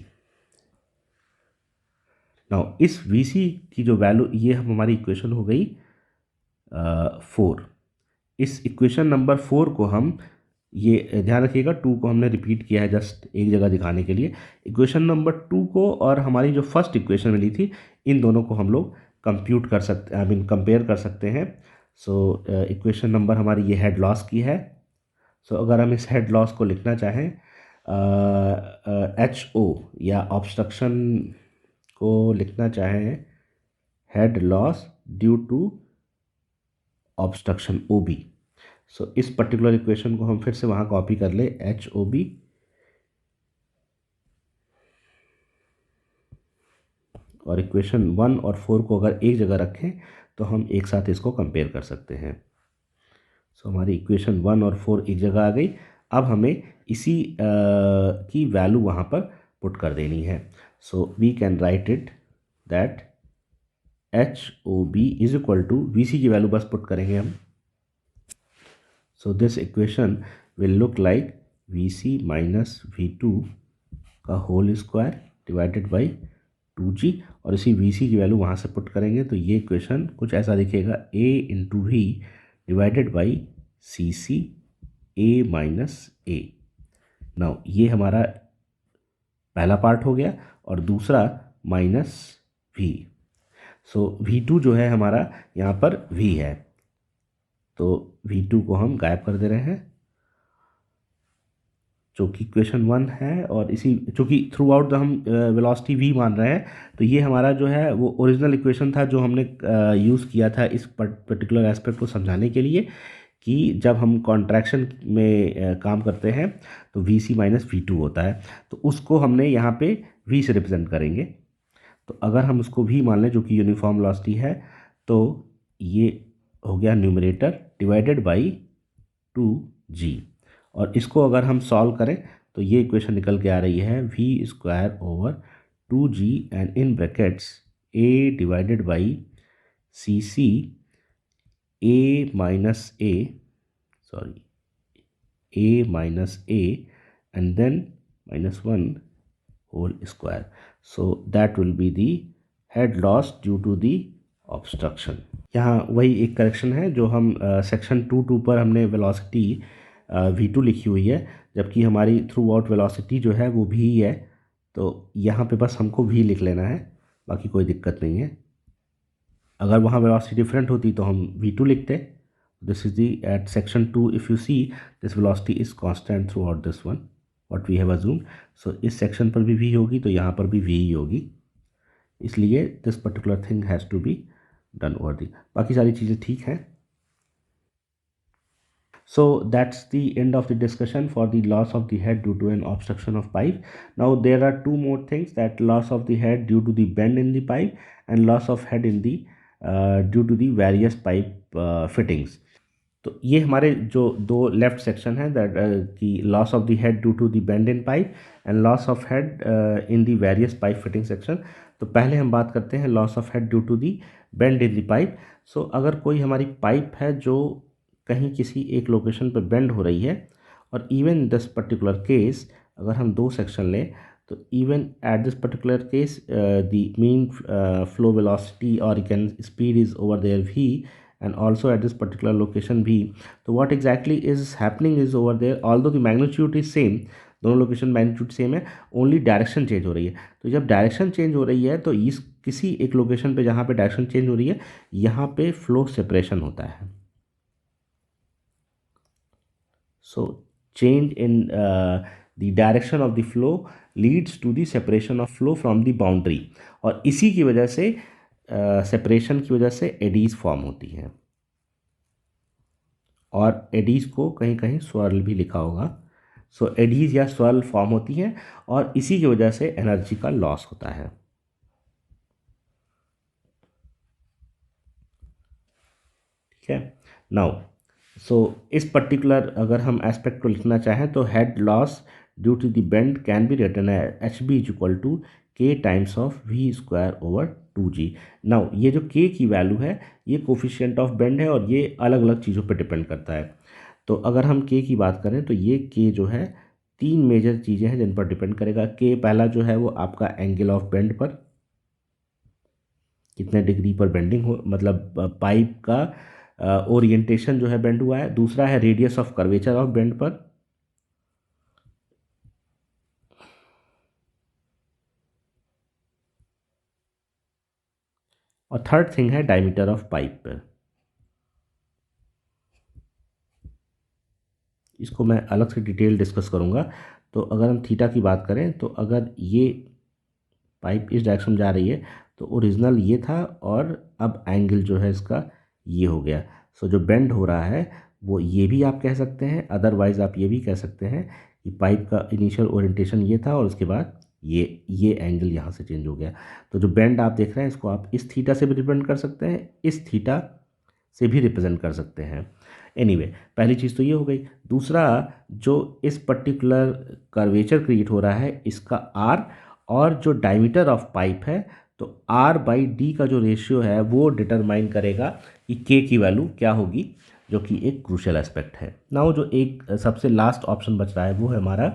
Now इस VC की जो वैल्यू, ये हमारी इक्वेशन हो गई 4। इस इक्वेशन नंबर 4 को हम, ये ध्यान रखिएगा 2 को हमने रिपीट किया है जस्ट एक जगह दिखाने के लिए। इक्वेशन नंबर 2 को और हमारी जो फर्स्ट इक्वेशन मिली थी, इन दोनों को हम लोग कंप्यूट कर सकते, आई मीन कंपेयर कर सकते हैं। सो इक्वेशन नंबर हमारी ये हेड लॉस की है। सो अगर हम इस हेड लॉस को लिखना चाहें HO या ऑब्स्ट्रक्शन को लिखना चाहें head loss due to obstruction OB। So इस पर्टिकुलर इक्वेशन को हम फिर से वहाँ कॉपी कर ले, HOB और इक्वेशन 1 और 4 को अगर एक जगह रखें तो हम एक साथ इसको कंपेयर कर सकते हैं। सो हमारी इक्वेशन 1 और 4 एक जगह आ गई। अब हमें इसी की वैल्यू वहाँ पर पुट कर देनी है। So we can write it that HOB is equal to, VC की वैल्यू बस पुट करेंगे हम। So this equation will look like VC minus V2 का whole square divided by 2G, और इसी VC की वैल्यू वहाँ से पुट करेंगे तो ये इक्वेशन कुछ ऐसा दिखेगा, A into V divided by CC A minus A। Now ये हमारा पहला पार्ट हो गया, और दूसरा माइनस V। सो V2 जो है हमारा यहाँ पर V है, तो V2 को हम गायब कर दे रहे हैं, जो कि इक्वेशन 1 है। और इसी, चूँकि थ्रू आउट हम वेलोसिटी V मान रहे हैं, तो ये हमारा जो है वो ओरिजिनल इक्वेशन था जो हमने यूज़ किया था इस पर्टिकुलर एस्पेक्ट को समझाने के लिए, कि जब हम कॉन्ट्रैक्शन में काम करते हैं तो V C minus V two होता है, तो उसको हमने यहाँ पे वी से रिप्रेजेंट करेंगे। तो अगर हम उसको वी मान लें जो कि यूनिफॉर्म वेलोसिटी है, तो ये हो गया न्यूमरेटर डिवाइडेड बाई 2g। और इसको अगर हम सॉल्व करें तो ये इक्वेशन निकल के आ रही है V square over 2g and in brackets a divided by C C a minus a, sorry, a minus a and then minus 1 whole square. So that will be the head loss due to the obstruction. यहाँ वही एक करेक्शन है जो हम सेक्शन 2.2 पर हमने वेलोसिटी v2 लिखी हुई है, जबकि हमारी थ्रू आउट वेलोसिटी जो है वो v है। तो यहाँ पे बस हमको v लिख लेना है, बाकी कोई दिक्कत नहीं है। अगर वहाँ वेलोसिटी डिफरेंट होती तो हम v2 लिखते। This is the at section 2 if you see this velocity is constant throughout this one what we have assumed. So इस सेक्शन पर भी v होगी तो यहाँ पर भी v ही होगी, इसलिए this particular thing has to be done over the. बाकी सारी चीज़ें ठीक हैं। So that's the end of the discussion for the loss of the head due to an obstruction of pipe. Now there are two more things, that loss of the head due to the bend in the pipe and loss of head in the due to the various pipe fittings. तो ये हमारे जो दो लेफ्ट सेक्शन है दैट की loss of the head due to the bend in pipe and loss of head in the various pipe fitting section. तो पहले हम बात करते हैं loss of head due to the bend in the pipe. So अगर कोई हमारी पाइप है जो कहीं किसी एक लोकेशन पर बेंड हो रही है, और इवन दिस पर्टिकुलर केस अगर हम दो सेक्शन लें तो even at this particular case the mean flow velocity और you can speed is over there V and also at this particular location V. So what exactly is happening is over there, although the magnitude is same, दोनों लोकेशन मैग्नीट्यूड सेम है, ओनली डायरेक्शन चेंज हो रही है। तो जब डायरेक्शन चेंज हो रही है तो इस किसी एक लोकेशन पे जहाँ पे डायरेक्शन चेंज हो रही है यहाँ पे फ्लो सेपरेशन होता है। So change in the direction of the flow leads to the separation of flow from the boundary, और इसी की वजह से सेपरेशन की वजह से एडीज फॉर्म होती हैं, और एडीज को कहीं कहीं स्वर्ल भी लिखा होगा। सो एडीज या स्वर्ल फॉर्म होती हैं और इसी की वजह से एनर्जी का लॉस होता है। ठीक है, नाउ सो इस पर्टिकुलर अगर हम एस्पेक्ट को लिखना चाहें तो head loss due to the bend can be written H B is equal to K times of V square over 2g। Now ये जो के की वैल्यू है ये कोफिशिएंट ऑफ बेंड है और ये अलग अलग चीज़ों पे डिपेंड करता है। तो अगर हम के की बात करें तो ये के जो है तीन मेजर चीज़ें हैं जिन पर डिपेंड करेगा। के पहला जो है वो आपका एंगल ऑफ बेंड पर, कितने डिग्री पर बेंडिंग हो, मतलब पाइप का ओरिएंटेशन जो है बेंड हुआ है। दूसरा है radius of curvature of bend पर, और थर्ड थिंग है डायमीटर ऑफ पाइप पर। इसको मैं अलग से डिटेल डिस्कस करूँगा। तो अगर हम थीटा की बात करें तो अगर ये पाइप इस डायरेक्शन में जा रही है तो ओरिजिनल ये था और अब एंगल जो है इसका ये हो गया। सो जो बेंड हो रहा है वो ये भी आप कह सकते हैं, अदरवाइज़ आप ये भी कह सकते हैं कि पाइप का इनिशियल ओरिएंटेशन ये था और उसके बाद ये एंगल यहाँ से चेंज हो गया। तो जो बेंड आप देख रहे हैं इसको आप इस थीटा से भी रिप्रेजेंट कर सकते हैं, इस थीटा से भी रिप्रेजेंट कर सकते हैं। एनीवे पहली चीज़ तो ये हो गई। दूसरा, जो इस पर्टिकुलर कर्वेचर क्रिएट हो रहा है इसका आर, और जो डायमीटर ऑफ पाइप है तो आर बाई डी का जो रेशियो है वो डिटरमाइन करेगा कि के की वैल्यू क्या होगी, जो कि एक क्रूशियल एस्पेक्ट है। नाउ जो एक सबसे लास्ट ऑप्शन बच रहा है वो है हमारा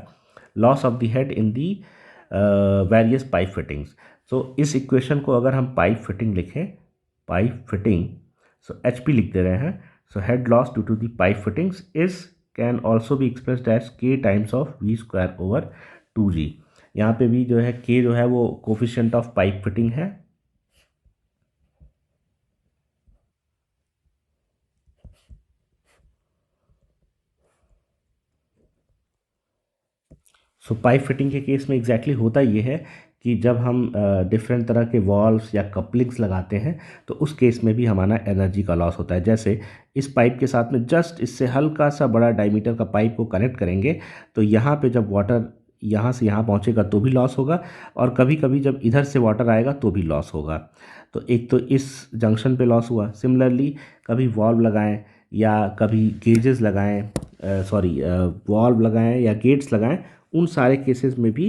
loss of the head in the various pipe fittings. So इस इक्वेशन को अगर हम पाइप फिटिंग लिखें, pipe fitting, so H P लिख दे रहे हैं। So head loss due to the pipe fittings is can also be expressed as K times of V square over 2g। यहाँ पे भी जो है के जो है वो कोफिशिएंट ऑफ पाइप फिटिंग है। सो पाइप फिटिंग के केस में एग्जैक्टली होता ये है कि जब हम डिफरेंट तरह के वॉल्व्स या कपलिंग्स लगाते हैं तो उस केस में भी हमारा एनर्जी का लॉस होता है। जैसे इस पाइप के साथ में जस्ट इससे हल्का सा बड़ा डायमीटर का पाइप को कनेक्ट करेंगे तो यहाँ पे जब वाटर यहाँ से यहाँ पहुँचेगा तो भी लॉस होगा, और कभी कभी जब इधर से वाटर आएगा तो भी लॉस होगा। तो एक तो इस जंक्शन पे लॉस हुआ। सिमिलरली कभी वॉल्व लगाएं या कभी गेजेस लगाएं, सॉरी वॉल्व लगाएं या गेट्स लगाएं, उन सारे केसेस में भी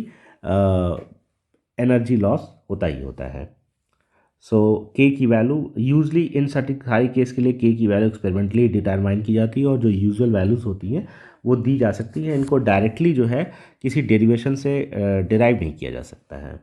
एनर्जी लॉस होता ही होता है। सो के की वैल्यू यूजली इन सारी केस के लिए के की वैल्यू एक्सपेरिमेंटली डिटरमाइन की जाती है, और जो यूजुअल वैल्यूज़ होती हैं वो दी जा सकती हैं। इनको डायरेक्टली जो है किसी डेरिवेशन से डिराइव नहीं किया जा सकता है।